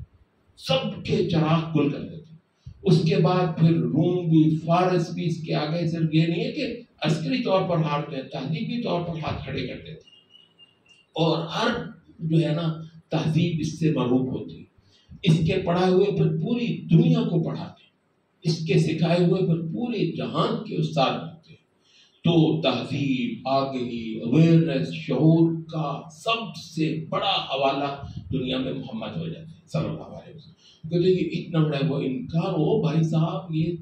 سب کے چراغ گل کر دیتے. اس کے بعد پھر روم بھی، فارس بھی اس کے آگے صرف یہ نہیں ہے کہ عسکری طور پر ہارتے ہیں، تہذیبی طور پر ہاتھ کھڑے کرتے تھے. اور ہر جو ہے نا تہذیب اس سے معروف ہوتی. اس کے پڑھائے ہوئے پھر پوری دنیا کو پڑھاتے، اس کے سکھائے ہوئے پھر پورے جہان کے استاد ہوتے. تو تہذیب، آگہی، اویئرنیس، شعور کا سب سے بڑا حوالہ دنیا میں محمد ہو جاتے ہیں صلی اللہ علیہ وسلم. کہتے ہیں کہ اتنا بڑا وہ انکار ہو بھائی صاحب، یہ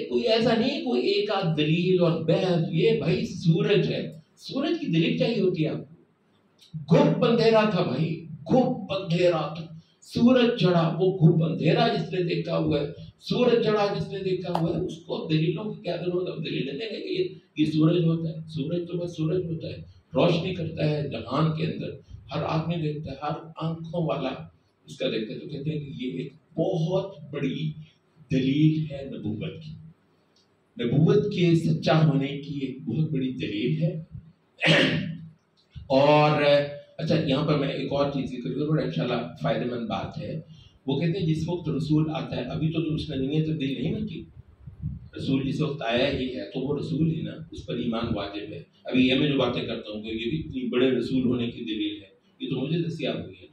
کوئی ایسا نہیں کوئی ایک آدھ دلیل اور بحث. یہ بھائی سورج ہے، سورج کی دلیل چاہیے ہوتی ہے آپ کو. گھپ اندھیرا تھا بھائی، گھپ اندھیرا تھا. سورج چڑھا، وہ گھپ اندھیرا جس نے دیکھا ہوا ہے، سورج چڑھا جس نے دیکھا ہوا ہے، اس کو دلیلوں کی کیا ضرورت ہے؟ دلیلیں دینے کہ یہ سورج ہوتا ہے. سورج تو بس سورج ہوتا ہے، روشنی کرتا ہے جہان کے اندر. ہر آدمی دیکھتا ہے، ہر آنکھوں والا اس کا دیکھتا ہے. تو کہتے ہیں کہ یہ ایک بہت بڑی دلیل ہے نبوت کی، نبوت کے سچا ہونے کی ایک بہت بڑی دلیل ہے. اور اچھا یہاں پر میں ایک اور چیز ذکر کروں، بڑا انشاءاللہ فائدہ مند بات ہے. وہ کہتے ہیں جس وقت رسول آتا ہے، ابھی تو اس نے دنیا تبدیل نہیں نا کی، رسول جس وقت آیا ہی ہے تو وہ رسول ہی نا، اس پر ایمان واجب ہے. ابھی یہ میں جو باتیں کرتا ہوں کہ یہ بھی اتنی بڑے رسول ہونے کی دلیل ہے، یہ تو مجھے دستیاب ہوئی ہے،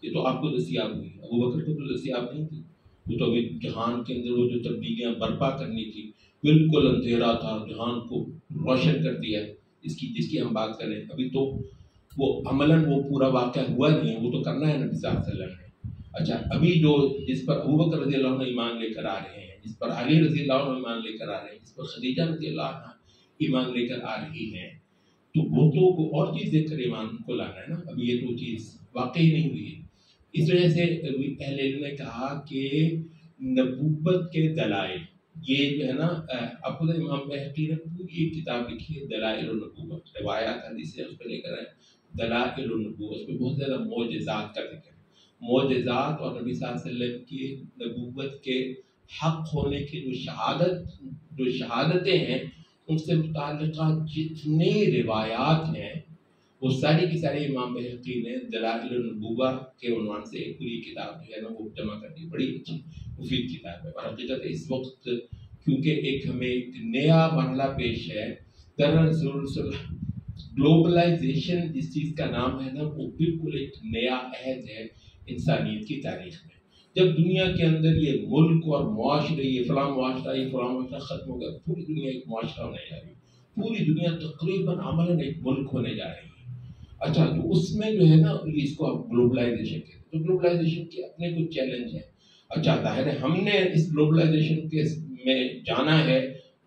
یہ تو آپ کو دستیاب ہوئی ہے. ابو بکر کو تو دستیاب نہیں تھی، وہ تو ابھی جہان کے اندر وہ جو تبدیلیاں برپا کرنی تھی، بالکل اندھیرا تھا، جہان کو روشن کر دیا جس کی ہم بات کر رہے ہیں. ابھی تو وہ عملاً وہ پورا واقعہ ہوا نہیں ہے، وہ تو کرنا ہے نبی صلی اللہ علیہ وسلم نے. اچھا ابھی جو جس پر ابو بکر رضی اللہ عنہ ایمان لے کر آ رہے ہیں، جس پر علی رضی اللہ عنہ ایمان لے کر آ رہے ہیں، جس پر خدیجہ رضی اللہ عنہ ایمان لے کر آ رہی ہیں، تو وہ تو اور چیز دیکھ کر ایمان کو لانا ہے نا. ابھی یہ تو چیز واقعی نہیں ہوئی ہے. اس وجہ سے اہل علم نے کہا کہ نبوت کے دلائل، یہ جو ہے نا آپ کو امام بہقی نے پوری ایک کتاب لکھی ہے دلائل النبوت، روایات حدیثیں اس پہ لے کر آئے دلائل النبوت. اس پہ بہت زیادہ معجزات کا ذکر ہے، معجزات اور نبی صلی اللہ علیہ وسلم کی نبوت کے حق ہونے کی جو شہادتیں ہیں ان سے متعلقہ جتنے روایات ہیں وہ ساری کی ساری امام بہقی نے دلائل النبوہ کے عنوان سے ایک پوری کتاب جو ہے نا وہ جمع کر دی. بڑی اچھی مفید کتاب ہے. اور حقیقت اس وقت کیونکہ ایک ہمیں ایک نیا مرحلہ پیش ہے، دراصل گلوبلائزیشن جس چیز کا نام ہے نا وہ بالکل ایک نیا عہد ہے انسانیت کی تاریخ میں. جب دنیا کے اندر یہ ملک اور معاشرے، یہ فلاں معاشرہ ختم ہو گیا، پوری دنیا ایک معاشرہ ہونے جا رہی ہے، پوری دنیا تقریباً عملاً ایک ملک ہونے جا رہی ہے. اچھا تو اس میں جو ہے نا اس کو آپ گلوبلائزیشن کہتے ہیں. تو گلوبلائزیشن کے اپنے کچھ چیلنج ہیں. اچھا ظاہر ہے ہم نے اس گلوبلائزیشن کے میں جانا ہے،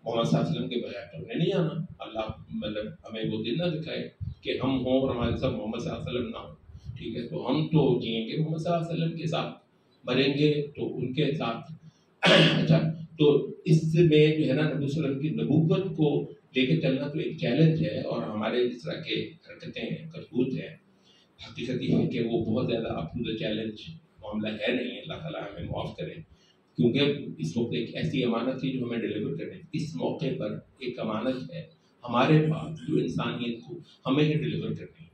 محمد صلی اللہ علیہ وسلم کے بغیر تو ہم نے نہیں جانا. اللہ مطلب ہمیں وہ دن نہ دکھائے کہ ہم ہوں اور ہمارے ساتھ محمد صلی اللہ علیہ وسلم نہ ہوں. ٹھیک ہے، تو ہم تو جئیں گے محمد صلی اللہ علیہ وسلم کے ساتھ، مریں گے تو ان کے ساتھ. اچھا تو اس میں جو ہے نا نبی صلی اللہ علیہ وسلم کی نبوت کو لے کے چلنا تو ایک چیلنج ہے. اور ہمارے جس طرح کے حرکتیں ہیں، کرتوت ہیں، حقیقت یہ ہے کہ وہ بہت زیادہ اپ ٹو دا چیلنج معاملہ ہے نہیں. اللہ تعالیٰ ہمیں معاف کرے، کیونکہ اس وقت ایک ایسی امانت تھی جو ہمیں ڈیلیور کرنی. اس موقع پر ایک امانت ہے ہمارے پاس جو انسانیت کو ہمیں ہی ڈیلیور کرنی ہے.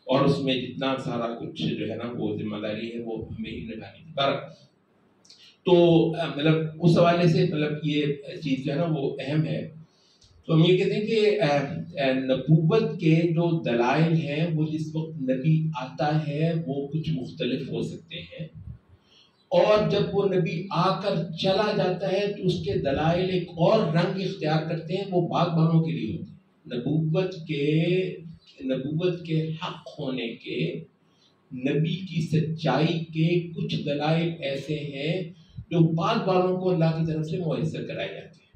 اور اس میں جتنا سارا کچھ جو ہے نا وہ ذمہ داری ہے وہ ہمیں ہی نبھانی تھی۔ تو مطلب اس حوالے سے مطلب یہ چیز جو ہے نا وہ اہم ہے۔ تو ہم یہ کہتے ہیں کہ نبوت کے جو دلائل ہیں وہ جس وقت نبی آتا ہے وہ کچھ مختلف ہو سکتے ہیں، اور جب وہ نبی آ کر چلا جاتا ہے تو اس کے دلائل ایک اور رنگ اختیار کرتے ہیں، وہ باغبانوں کے لیے ہوتے ہیں۔ نبوت کے حق ہونے کے، نبی کی سچائی کے کچھ دلائل ایسے ہیں جو باغبانوں کو اللہ کی طرف سے میسر کرائے جاتے ہیں۔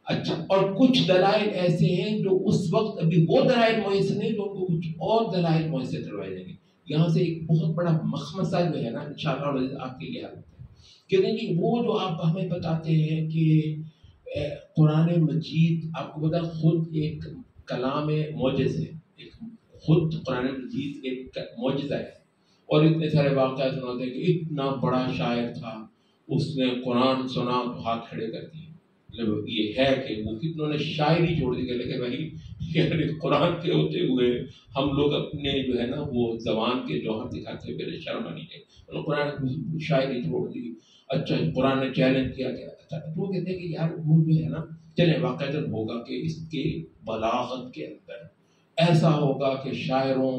اچھا، اور کچھ دلائل ایسے ہیں جو اس وقت ابھی وہ دلائل میسر نہیں، تو ان کو کچھ اور دلائل میسر کروائے جائیں گے۔ یہاں سے ایک بہت بڑا مخمصہ جو ہے نا انشاءاللہ آپ کے لیے حل ہوتا ہے کہ نہیں، وہ جو آپ ہمیں بتاتے ہیں کہ قرآن مجید آپ کو پتا خود ایک کلام معجز ہے، خود قرآن مجید ایک معجزہ ہے، اور اتنے سارے واقعات سناتے ہیں کہ اتنا بڑا شاعر تھا، اس نے قرآن سنا تو ہاتھ کھڑے کر دیے۔ مطلب یہ ہے کہ وہ کتنوں نے شاعری چھوڑ دی، کہ بھائی یعنی قرآن کے ہوتے ہوئے ہم لوگ اپنے جو ہے نا وہ زبان کے جوہر دکھاتے ہوئے میرے شرم آنی ہے، قرآن شاعری چھوڑ دی۔ اچھا، قرآن نے چیلنج کیا کہ اچھا، تو وہ کہتے ہیں کہ یار وہ جو ہے نا چلے واقعات ہوگا کہ اس کے بلاغت کے اندر ایسا ہوگا کہ شاعروں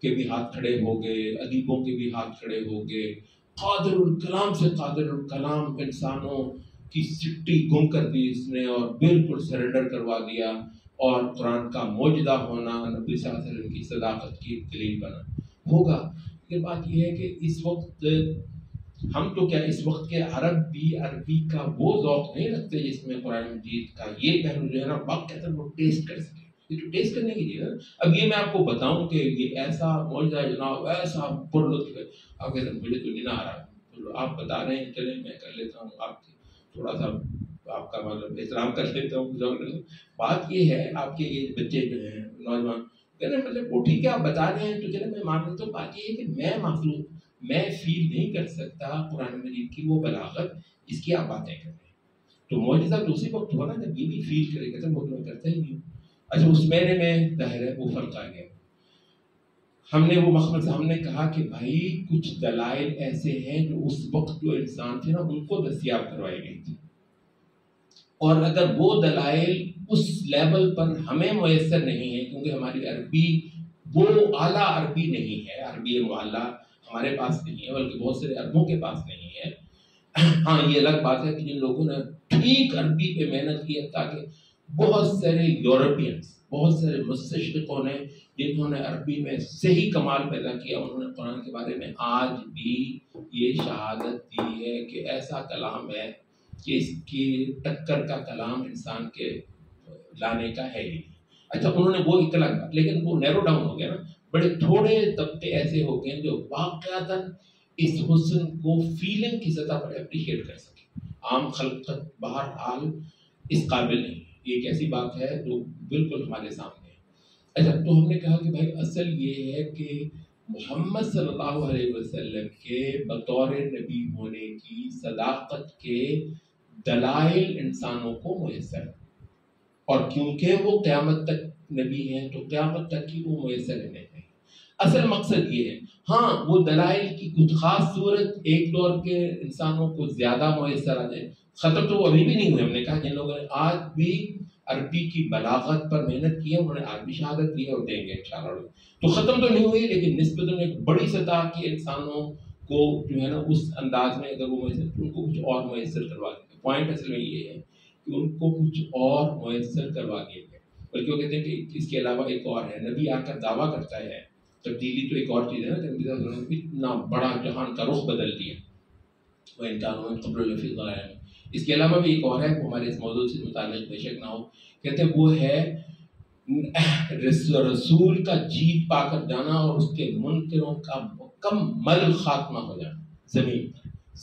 کے بھی ہاتھ کھڑے ہو گئے، ادیبوں کے بھی ہاتھ کھڑے ہو گئے، قادر الکلام سے قادر الکلام انسانوں کی سٹی گم کر دی اس نے اور بالکل سرنڈر کروا دیا، اور قرآن کا معجزہ ہونا نبی صلی اللہ علیہ وسلم کی صداقت کی دلیل بنا ہوگا۔ یہ بات یہ ہے کہ اس وقت ہم تو کیا اس وقت کے عرب بھی عربی کا وہ ذوق نہیں رکھتے جس میں قرآن مجید کا یہ پہلو جو ہے نا واقعہ وہ ٹیسٹ کر سکے۔ یہ تو ٹیسٹ کرنے کی چیز ہے۔ اب یہ میں آپ کو بتاؤں کہ یہ ایسا معجزہ ہے جناب، ایسا پرلطف ہے، آپ کہتے ہیں مجھے تو نہیں آ رہا، آپ بتا رہے ہیں چلیں میں کر لیتا ہوں، آپ کی تھوڑا سا آپ کا مطلب احترام کر لیتا ہوں۔ بات یہ ہے آپ کے یہ بچے جو ہیں نوجوان کہتے ہیں مطلب وہ ٹھیک ہے آپ بتا رہے ہیں تو چلے میں مان لیتا ہوں، بات یہ ہے کہ میں فیل نہیں کر سکتا قرآن مجید کی وہ بلاغت جس کی آپ باتیں کر رہے ہیں۔ تو معجزہ تو اسی وقت ہوا نا جب یہ بھی فیل کرے گا، وہ تو کرتا ہی نہیں۔ اچھا، اس میرے میں ظاہر ہے وہ فرق آ گیا۔ ہم نے وہ مخمص ہم نے کہا کہ بھائی کچھ دلائل ایسے ہیں جو اس وقت جو انسان تھے نا ان کو دستیاب کروائی گئی تھی، اور اگر وہ دلائل اس لیول پر ہمیں میسر نہیں ہے کیونکہ ہماری عربی وہ اعلیٰ عربی نہیں ہے، عربی معلیٰ ہمارے پاس نہیں ہے، بلکہ بہت سارے عربوں کے پاس نہیں ہے۔ ہاں، یہ الگ بات ہے کہ جن لوگوں نے ٹھیک عربی پہ محنت کی ہے، تاکہ بہت سارے یورپینس، بہت سارے مستشرقوں نے جنہوں نے عربی میں صحیح کمال پیدا کیا، انہوں نے قرآن کے بارے میں آج بھی یہ شہادت دی ہے کہ ایسا کلام ہے کہ اس کی ٹکر کا کلام انسان کے لانے کا ہے ہی۔ اچھا، انہوں نے وہ اطلاع، لیکن وہ نیرو ڈاؤن ہو گیا نا، بڑے تھوڑے طبقے ایسے ہو گئے جو واقعتاً اس حسن کو فیلنگ کی سطح پر اپریشیٹ کر سکے۔ عام خلقت بہرحال اس قابل نہیں، یہ ایک ایسی بات ہے جو بالکل ہمارے سامنے ہے۔ اچھا، تو ہم نے کہا کہ بھائی اصل یہ ہے کہ محمد صلی اللہ علیہ وسلم کے بطور نبی ہونے کی صداقت کے دلائل انسانوں کو میسر ہیں، اور کیونکہ وہ قیامت تک نبی ہیں تو قیامت تک کی وہ میسر رہنے چاہیے۔ اصل مقصد یہ ہے، ہاں وہ دلائل کی کچھ خاص صورت ایک دور کے انسانوں کو زیادہ میسر آ جائے، ختم تو وہ ابھی بھی نہیں ہوئے۔ ہم نے کہا جن لوگوں نے آج بھی عربی کی بلاغت پر محنت کی ہے انہوں نے آج بھی شہادت دی ہے اور دیں گے انشاءاللہ۔ تو ختم تو نہیں ہوئی، لیکن نسبتاً ایک بڑی سطح کے انسانوں کو جو ہے نا اس انداز میں اگر وہ میسر ان کو کچھ اور میسر کروا دیں۔ پوائنٹ اصل میں یہ ہے کہ ان کو کچھ اور میسر کروا دیا گیا، بلکہ وہ کہتے ہیں کہ اس کے علاوہ ایک اور ہے، نبی آ کر دعویٰ کرتا ہے، تبدیلی تو ایک اور چیز ہے نا کہ نبی صلی اللہ علیہ وسلم اتنا بڑا جہان کا رخ بدل دیا، وہ انسانوں میں قبر الفی ضلال۔ اس کے علاوہ بھی ایک اور ہے، وہ ہمارے اس موضوع سے متعلق بے شک نہ ہو، کہتے ہیں وہ ہے رسول کا جیت پا کر جانا اور اس کے منکروں کا مکمل خاتمہ ہو جانا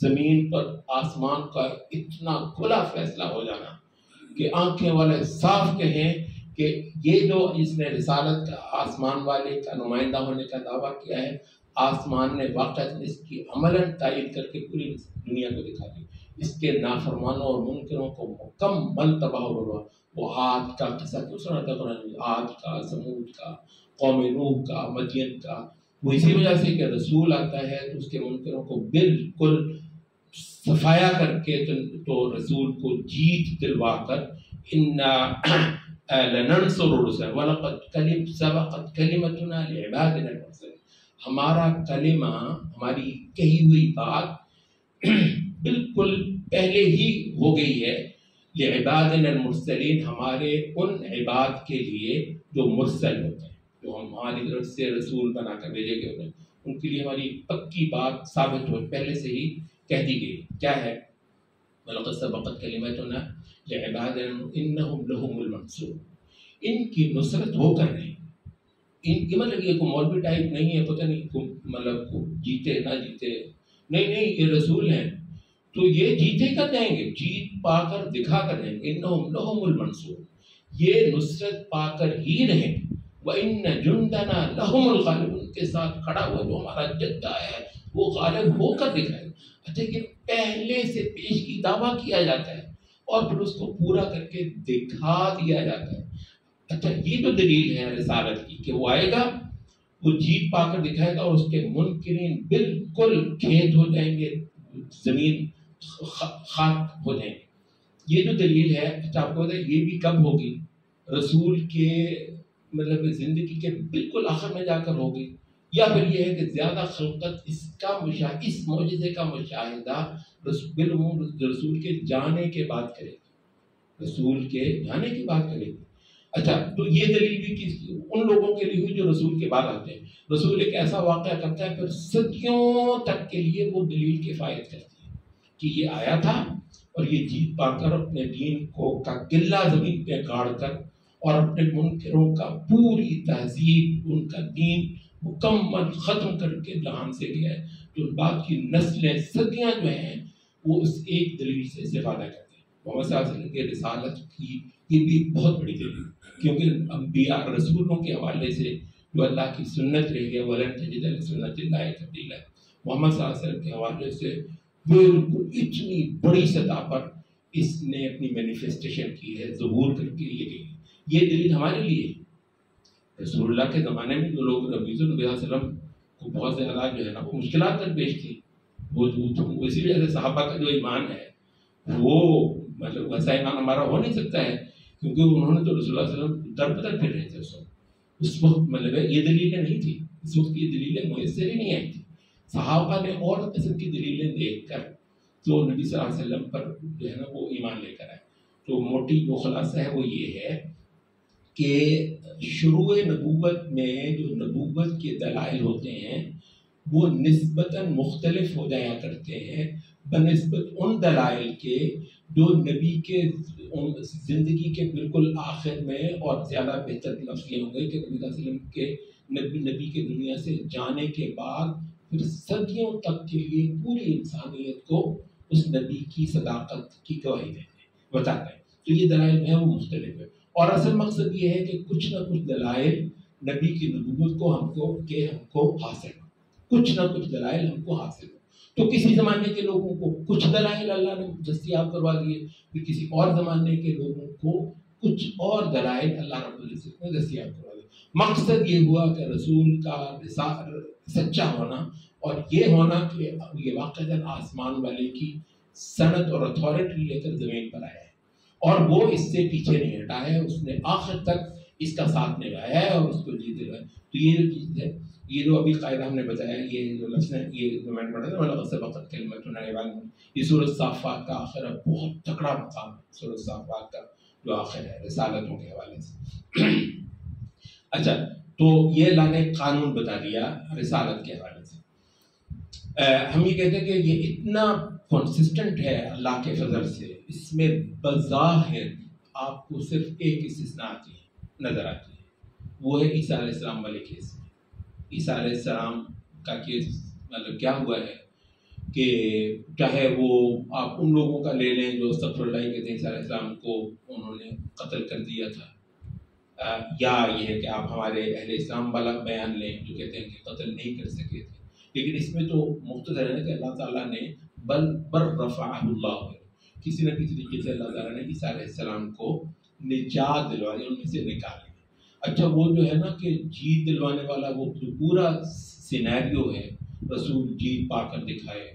زمین پر آسمان کا اتنا کھلا فیصلہ ہو جانا کہ آنکھیں والے صاف کہیں کہ یہ جو اس نے رسالت کا آسمان والے کا نمائندہ ہونے کا دعویٰ کیا ہے، آسمان نے واقعات اس کی عملاً تائید کر کے پوری دنیا کو دکھا دی۔ اس کے نافرمانوں اور منکروں کو مکمل تباہ و برباد۔ وہ عاد کا قصہ کیوں سناتا ہے قرآن؟ عاد کا، سمود کا، قوم نوح کا، مدین کا، وہ اسی وجہ سے کہ رسول آتا ہے تو اس کے منکروں کو بالکل صفایا کر کے تو رسول کو جیت دلوا کر لننصر رسل ولقد سبقت کلمتنا لعبادنا المرسلین، ہمارا کلمہ، ہماری کہی ہوئی بات بالکل پہلے ہی ہو گئی ہے لعبادنا المرسلین، ہمارے ان عباد کے لیے جو مرسل ہوتے ہیں، جو ہماری طرف سے رسول بنا کر بھیجے گئے ہوتے ہیں، ان کے لیے ہماری پکی بات ثابت ہو پہلے سے ہی کہہ دی گئی. کیا ہے؟ وَلَقَدْ سَبَقَتْ كَلِمَتُنَا لِعِبَادِنَا إِنَّهُمْ لَهُمُ الْمَنْصُورُونَ. ان کی نصرت ہو کر رہے، ان کی مطلب یہ کوئی مولوی ٹائپ نہیں ہے، پتہ نہیں مطلب جیتے نہ جیتے، نہیں یہ رسول ہیں تو یہ جیتے کر جائیں گے، جیت پا کر دکھا کر رہیں گے. إِنَّهُمْ لَهُمُ الْمَنْصُورُونَ، یہ نصرت پا کر ہی رہیں گے. وَإِنَّ جُنْدَنَا لَهُمُ الْغَالِبُونَ، کے ساتھ کھڑا ہوا جو ہمارا جدہ ہے وہ غالب ہو کر دکھائے. اچھا، یہ پہلے سے پیش کی دعویٰ کیا جاتا ہے اور پھر اس کو پورا کر کے دکھا دیا جاتا ہے. اچھا، یہ تو دلیل ہے رسالت کی کہ وہ آئے گا، وہ جیت پا کر دکھائے گا اور اس کے منکرین بالکل کھیت ہو جائیں گے، زمین خاک ہو جائیں گے. یہ جو دلیل ہے. اچھا، آپ کو پتہ ہے یہ بھی کب ہوگی؟ رسول کے مطلب زندگی کے بالکل آخر میں جا کر ہوگی، یا پھر یہ ہے کہ زیادہ خلقت اس معجزے کا مشاہدہ رسول کے جانے کے بعد کرے گی، رسول کے جانے کے بعد کرے گی. اچھا، تو یہ دلیل بھی ان لوگوں کے لیے ہوئی جو رسول کے بعد آتے ہیں. رسول ایک ایسا واقعہ کرتا ہے پھر صدیوں تک کے لیے وہ دلیل کفایت کرتی ہے کہ یہ آیا تھا اور یہ جیت پا کر اپنے دین کو کا قلعہ زمین پہ گاڑ کر اور اپنے منکروں کا پوری تہذیب، ان کا دین مکمل ختم کر کے جہان سے گیا ہے. جو بعد کی نسلیں صدیاں جو ہیں وہ اس ایک دلیل سے استفادہ کرتے ہیں. محمد صلی اللہ علیہ وسلم کے رسالت کی یہ بھی بہت بڑی دلیل ہے، کیونکہ انبیاء رسولوں کے حوالے سے جو اللہ کی سنت رہی ہے وَلَن تَجِدَ لِسُنَّتِ اللَّهِ تَبْدِيلًا، محمد صلی اللہ علیہ وسلم کے حوالے سے بالکل اتنی بڑی سطح پر اس نے اپنی مینیفیسٹیشن کی ہے، ظہور کر کے یہ گئی. یہ دلیل ہمارے لیے رسول اللہ کے زمانے میں جو لوگ نبی صلی اللہ علیہ وسلم کو بہت زیادہ جو ہے نا وہ مشکلات درپیش تھی، وہ اسی وجہ سے صحابہ کا جو ایمان ہے وہ مطلب ویسا ایمان ہمارا ہو نہیں سکتا ہے، کیونکہ انہوں نے تو رسول اللہ علیہ وسلم در بدر پھر رہے تھے اس وقت مطلب یہ دلیلیں نہیں تھی، اس وقت یہ دلیلیں میسر ہی نہیں آئی تھی. صحابہ نے اور قسم کی دلیلیں دیکھ کر تو نبی صلی اللہ علیہ وسلم پر جو ہے نا وہ ایمان لے کر آئے. تو موٹی جو خلاصہ ہے وہ یہ ہے کہ شروع نبوت میں جو نبوت کے دلائل ہوتے ہیں وہ نسبتاً مختلف ہو جایا کرتے ہیں بنسبت ان دلائل کے جو نبی کے زندگی کے بالکل آخر میں، اور زیادہ بہتر لفظ یہ ہوں گے کہ نبی صلی اللہ علیہ وسلم کے نبی کے دنیا سے جانے کے بعد پھر صدیوں تک کے لیے پوری انسانیت کو اس نبی کی صداقت کی گواہی دیتے بتاتے ہیں. تو یہ دلائل ہیں وہ مختلف ہے، اور اصل مقصد یہ ہے کہ کچھ نہ کچھ دلائل نبی کی نبوت کو ہم کو حاصل ہو، کچھ نہ کچھ دلائل ہم کو حاصل ہو. تو کسی زمانے کے لوگوں کو کچھ دلائل اللہ نے دستیاب کروا دیے، پھر کسی اور زمانے کے لوگوں کو کچھ اور دلائل اللہ رب العزت نے دستیاب کروا دیے. مقصد یہ ہوا کہ رسول کا سچا ہونا اور یہ ہونا کہ یہ واقعتاً آسمان والے کی سند اور اتھارٹی لے کر زمین پر آیا ہے اور وہ اس سے پیچھے نہیں ہٹا ہے، اس نے آخر تک اس کا ساتھ نبھایا ہے اور اس کو جیت دلایا. تو یہ جو چیز ہے، یہ جو ابھی قاعدہ ہم نے بتایا، یہ جو لفظ ہے، یہ جو میں نے پڑھا تھا وَلَقَدْ سَبَقَتْ کَلِمَتُنَا لِعِبَادِنَا، یہ سورۃ صافات کا آخر ہے، بہت تکڑا مقام ہے سورۃ صافات کا جو آخر ہے رسالتوں کے حوالے سے. اچھا، تو یہ اللہ نے قانون بتا دیا رسالت کے حوالے سے. ہم یہ کہتے ہیں کہ یہ اتنا کنسسٹنٹ ہے اللہ کے فضل سے، اس میں بظاہر آپ کو صرف ایک استثناء آتی ہے، نظر آتی ہے، وہ ہے عیسیٰ علیہ السلام والے کیس میں. عیسیٰ علیہ السلام کا کیس مطلب کیا ہوا ہے کہ چاہے وہ آپ ان لوگوں کا لے لیں جو استغفر اللہ کہتے ہیں عیسیٰ علیہ السلام کو انہوں نے قتل کر دیا تھا، یا یہ ہے کہ آپ ہمارے اہل اسلام والا بیان لیں جو کہتے ہیں کہ قتل نہیں کر سکے تھے. لیکن اس میں تو مختصر ہے کہ اللہ تعالیٰ نے بر رفعہ اللہ، کسی نہ کسی طریقے سے اللہ تعالیٰ نے عیسیٰ علیہ السلام کو نجات دلوائی، ان میں سے نکالے. اچھا وہ جو ہے نا کہ جیت دلوانے والا وہ جو پورا سینیریو ہے، رسول جیت پا کر دکھائے،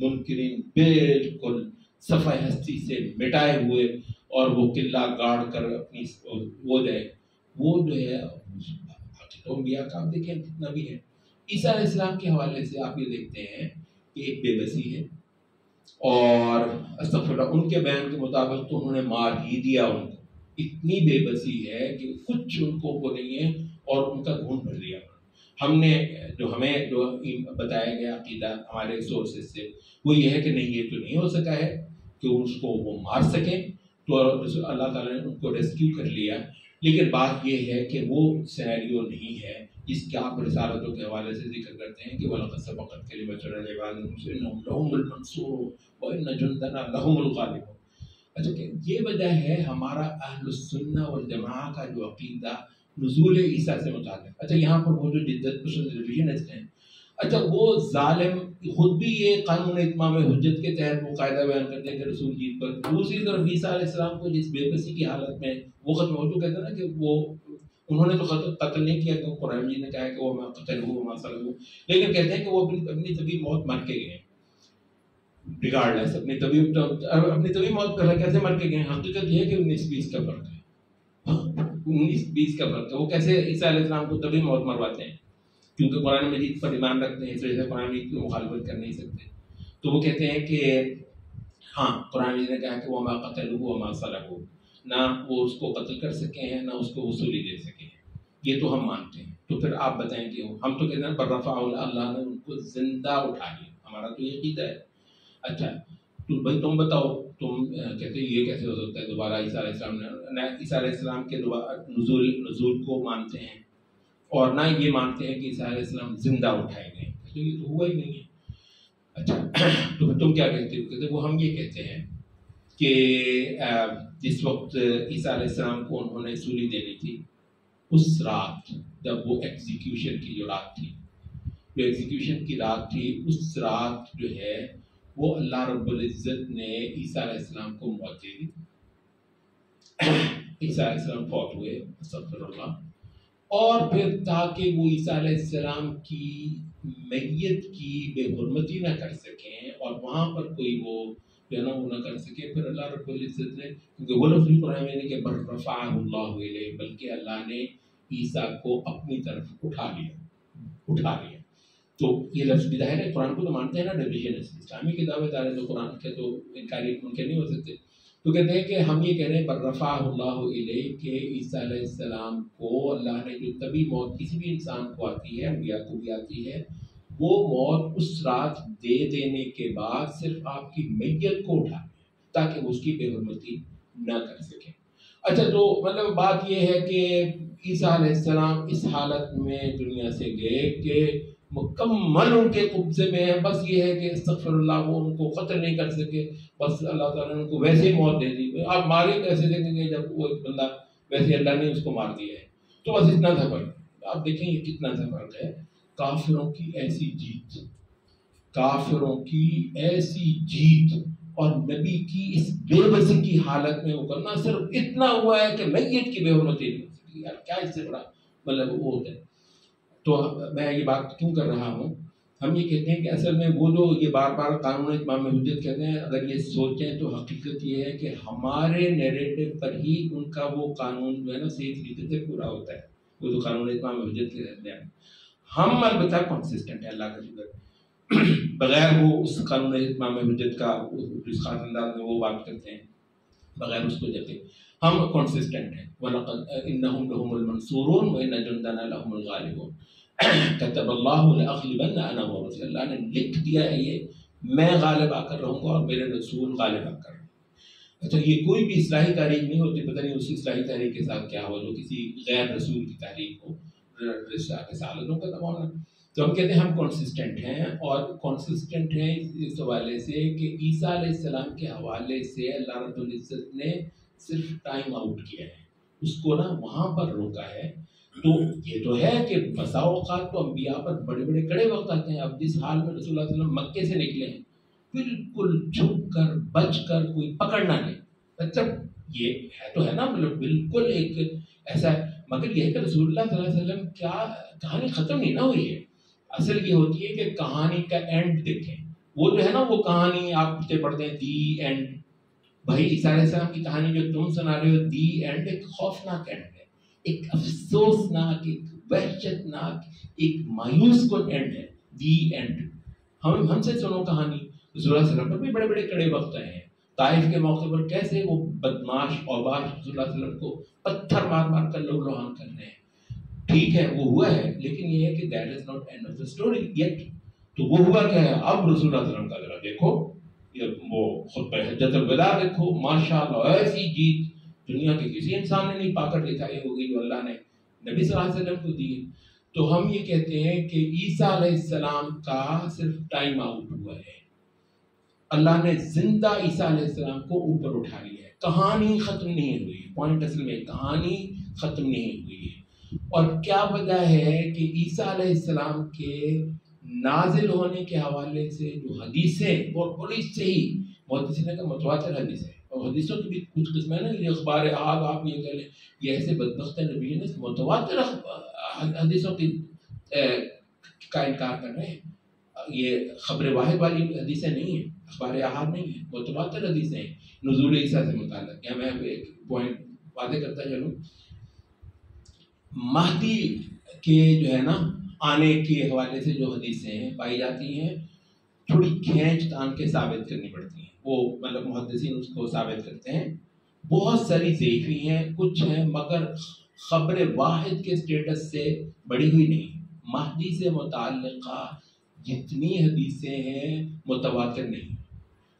منکرین بالکل صفحہ ہستی سے مٹائے ہوئے اور وہ قلعہ گاڑ کر اپنی وہ جائے، وہ جو ہے انبیاء کا آپ دیکھیں کتنا بھی ہے۔ عیسیٰ علیہ السلام کے حوالے سے آپ یہ دیکھتے ہیں کہ ایک بے بسی ہے، اور استغفر اللہ ان کے بیان کے مطابق تو انہوں نے مار ہی دیا ان کو، اتنی بے بسی ہے کہ کچھ ان کو وہ نہیں ہے اور ان کا خون بھر دیا۔ ہم نے ہمیں جو بتایا گیا عقیدہ ہمارے سورسز سے وہ یہ ہے کہ نہیں، یہ تو نہیں ہو سکا ہے کہ اس کو وہ مار سکیں، تو اللہ تعالیٰ نے ان کو ریسکیو کر لیا۔ لیکن بات یہ ہے کہ وہ سینیریو نہیں ہے جس کے آپ رسالتوں کے حوالے سے ذکر کرتے ہیں کہ وَلَقَدْ سَبَقَتْ كَلِمَتُنَا لِعِبَادِنَا الْمُرْسَلِينَ إِنَّهُمْ لَهُمُ الْمَنصُورُونَ وَإِنَّ جُندَنَا لَهُمُ الْغَالِبُونَ۔ اچھا کہ یہ وجہ ہے ہمارا اہل السنہ والجماعہ کا جو عقیدہ نزول عیسیٰ سے متعلق۔ اچھا یہاں پر وہ جو جدت پسند ریویژنسٹ ہیں، اچھا وہ ظالم خود بھی یہ قانون اتمام حجت کے تحت وہ قاعدہ بیان کرتے ہیں کہ رسول جیت پر، دوسری طرف عیسیٰ علیہ السلام کو جس بے بسی کی حالت میں وہ ختم ہو چکے تھے نا کہ وہ انہوں نے تو قتل نہیں کیا کہ قرآن مجید نے کہا ہے کہ وہ ما قتلوہ وما صلبوہ، لیکن کہتے ہیں کہ وہ اپنی طبی موت مر کے گئے ہیں، ریگارڈلیس اپنی طبی موت پہلے کیسے مر کے گئے ہیں۔ حقیقت یہ ہے کہ 19-20 کا فرق ہے، 19-20 کا فرق ہے۔ وہ کیسے عیسیٰ علیہ السلام کو طبی موت مرواتے ہیں؟ کیونکہ قرآن مجید پر ایمان رکھتے ہیں، اس وجہ سے قرآن مجید کی مخالفت کر نہیں سکتے، تو وہ کہتے ہیں کہ ہاں قرآن مجید نے کہا کہ وما قتلوہ وما صلبوہ، نہ وہ اس کو قتل کر سکے ہیں نہ اس کو وصولی دے سکے ہیں، یہ تو ہم مانتے ہیں۔ تو پھر آپ بتائیں کہ ہم تو کہتے ہیں پر رفع اللہ نے ان کو زندہ اٹھا لیا، ہمارا تو یہ عقیدہ ہے۔ اچھا تو بھائی تم بتاؤ، تم کہتے یہ کیسے ہو سکتا ہے دوبارہ عیسیٰ علیہ السلام نے عیسیٰ علیہ السلام کے نزول کو مانتے ہیں اور نہ یہ مانتے ہیں کہ عیسیٰ علیہ السلام زندہ اٹھائے گئے، تو یہ تو ہوا ہی نہیں ہے۔ اچھا تو تم کیا کہتے ہو؟ کہتے وہ ہم یہ کہتے ہیں کہ جس وقت عیسیٰ علیہ السلام کو انہوں نے سولی دینی تھی، اس رات جب وہ ایگزیکیوشن کی جو رات تھی، جو ایگزیکیوشن کی رات تھی، اس رات جو ہے وہ اللہ رب العزت نے عیسیٰ علیہ السلام کو موت دے دی، عیسیٰ علیہ السلام فوت ہوئے، استغفر اللہ، اور پھر تاکہ وہ عیسیٰ علیہ السلام کی میت کی بے حرمتی نہ کر سکیں اور وہاں پر کوئی وہ جو ہے نا وہ نہ کر سکے، پھر اللہ رب العزت نے، کیونکہ وہ لفظ قرآن میں نے کہ بل رفعہ اللہ الیہ، بلکہ اللہ نے عیسیٰ کو اپنی طرف اٹھا لیا۔ تو یہ لفظ بھی ظاہر ہے، قرآن کو تو مانتے ہیں نا ڈیویژن، اسلامی کتابیں دار تو قرآن کے تو انکاری ممکن نہیں ہو سکتے، تو کہتے ہیں کہ ہم یہ کہہ رہے ہیں بل رفعہ اللہ الیہ کہ عیسیٰ علیہ السلام کو اللہ نے جو طبی موت کسی بھی انسان کو آتی ہے، انبیاء کو بھی آتی ہے، وہ موت اس رات دے دینے کے بعد صرف آپ کی میت کو اٹھا لیں تاکہ وہ اس کی بے حرمتی نہ کر سکیں۔ اچھا تو مطلب بات یہ ہے کہ عیسیٰ علیہ السلام اس حالت میں دنیا سے گئے کہ مکمل ان کے قبضے میں ہے، بس یہ ہے کہ استغفر اللہ وہ ان کو قتل نہیں کر سکے، بس اللہ تعالیٰ نے ان کو ویسے ہی موت دے دی۔ آپ مارے کیسے دیکھیں گے جب وہ ایک بندہ ویسے اللہ نے اس کو مار دیا ہے، تو بس اتنا سا فرق۔ آپ دیکھیں یہ کتنا سا فرق ہے، کافروں کی ایسی جیت، کافروں کی ایسی جیت اور نبی کی اس بے بسی کی حالت میں وہ کرنا، صرف اتنا ہوا ہے کہ میت کی بے حرمتی نہیں ہو سکتی، یار کیا اس سے بڑا مطلب وہ ہوتا ہے۔ تو میں یہ بات کیوں کر رہا ہوں، ہم یہ کہتے ہیں کہ اصل میں وہ جو یہ بار بار قانون اتمام حجت کہتے ہیں، اگر یہ سوچیں تو حقیقت یہ ہے کہ ہمارے نیریٹو پر ہی ان کا وہ قانون جو ہے نا صحیح طریقے سے پورا ہوتا ہے، وہ جو قانون اتمام حجت کے رہتے ہیں۔ ہم البتہ کنسسٹنٹ ہیں، اللہ کا شکر، بغیر وہ اس قانون اتمام حجت کا جس خاص انداز میں وہ بات کرتے ہیں، بغیر اس کو جاتے ہم کنسسٹنٹ ہیں۔ وَلَقَدْ إِنَّهُمْ لَهُمُ الْمَنْصُورُونَ وَإِنَّ جُنْدَنَا لَهُمُ الْغَالِبُونَ كَتَبَ اللَّهُ لَأَغْلِبَنَّ أَنَا وَرُسُلِي، اللہ نے لکھ دیا ہے یہ میں غالب آ کر رہوں گا اور میرے رسول غالب آ کر رہوں گا۔ اچھا یہ کوئی بھی اصلاحی تحریک نہیں ہوتی، پتہ نہیں اس اصلاحی تحریک کے ساتھ کیا ہوا جو کسی غیر رسول کی تحریک ہو، رسالتوں کا تمام۔ تو ہم کہتے ہیں ہم کنسسٹنٹ ہیں، اور کنسسٹنٹ ہیں اس حوالے سے کہ عیسیٰ علیہ السلام کے حوالے سے اللہ رب العزت نے صرف ٹائم آؤٹ کیا ہے، اس کو نا وہاں پر روکا ہے۔ تو یہ تو ہے کہ بسا اوقات تو انبیاء پر بڑے بڑے کڑے وقت آتے ہیں۔ اب جس حال میں رسول اللہ صلی اللہ علیہ وسلم مکے سے نکلے ہیں، بالکل چھپ کر بچ کر، کوئی پکڑنا نہیں، مطلب یہ ہے تو ہے نا، مطلب بالکل ایک ایسا مگر یہ کہ رسول اللہ صلی اللہ علیہ وسلم کیا کہانی ختم نہیں نہ ہوئی ہے. اصل یہ ہوتی ہے کہ کہانی کا اینڈ دیکھیں. وہ جو ہے نا وہ کہانی آپ سے پڑھتے ہیں دی اینڈ. بھائی عیسیٰ علیہ السلام کی کہانی جو تم سنا رہے ہو دی اینڈ ایک خوفناک اینڈ ہے, ایک افسوسناک, ایک وحشت ناک, ایک مایوس کن اینڈ ہے. The end. ہم سے سنو کہانی. رسول اللہ صلی اللہ علیہ وسلم پر بھی بڑے بڑے کڑے وقت آئے ہیں. طائف کے موقع پر کیسے وہ بدماش اوباش رسول اللہ صلی اللہ علیہ وسلم کو پتھر مار مار کر لو لوہان کر رہے ہیں. ٹھیک ہے وہ ہوا ہے, لیکن یہ ہے کہ that is not and of the story yet. تو وہ ہوا کیا ہے, اب رسول اللہ صلی اللہ علیہ وسلم کا ذرا دیکھو, وہ خطبہ حجۃ الوداع دیکھو, ماشاءاللہ ایسی جیت دنیا کے کسی انسان نے نہیں پا کر دکھائی ہوگی جو اللہ نے نبی صلی اللہ علیہ وسلم کو دی. تو ہم یہ کہتے ہیں کہ عیسیٰ علیہ السلام کا صرف ٹائم آؤٹ ہوا ہے. اللہ نے زندہ عیسیٰ علیہ السلام کو اوپر اٹھا لیا ہے. کہانی ختم نہیں ہوئی. پوائنٹ اصل میں کہانی ختم نہیں ہوئی ہے. اور کیا وجہ ہے کہ عیسیٰ علیہ السلام کے نازل ہونے کے حوالے سے جو حدیثیں وہ بڑی صحیح محدثین کا متواتر حدیث ہے. اور حدیثوں کی بھی کچھ قسم ہے نا, یہ اخبار احاد آپ یہ کہہ لیں, یہ ایسے بدبخت نبی نے متواتر حدیثوں کی کا انکار کر رہے ہیں. یہ خبر واحد والی حدیثیں نہیں ہیں, اخبار احاد نہیں ہیں, متواتر حدیثیں ہیں نزول عیسیٰ سے متعلق. یا میں ایک پوائنٹ واضح کرتا چلوں, مہدی کے جو ہے نا آنے کے حوالے سے جو حدیثیں پائی جاتی ہیں تھوڑی کھینچ تان کے ثابت کرنی پڑتی ہیں. وہ مطلب محدثین اس کو ثابت کرتے ہیں. بہت ساری ضعیفی ہیں, کچھ ہیں, مگر خبر واحد کے سٹیٹس سے بڑی ہوئی نہیں. مہدی سے متعلقہ جتنی حدیثیں ہیں متواتر نہیں,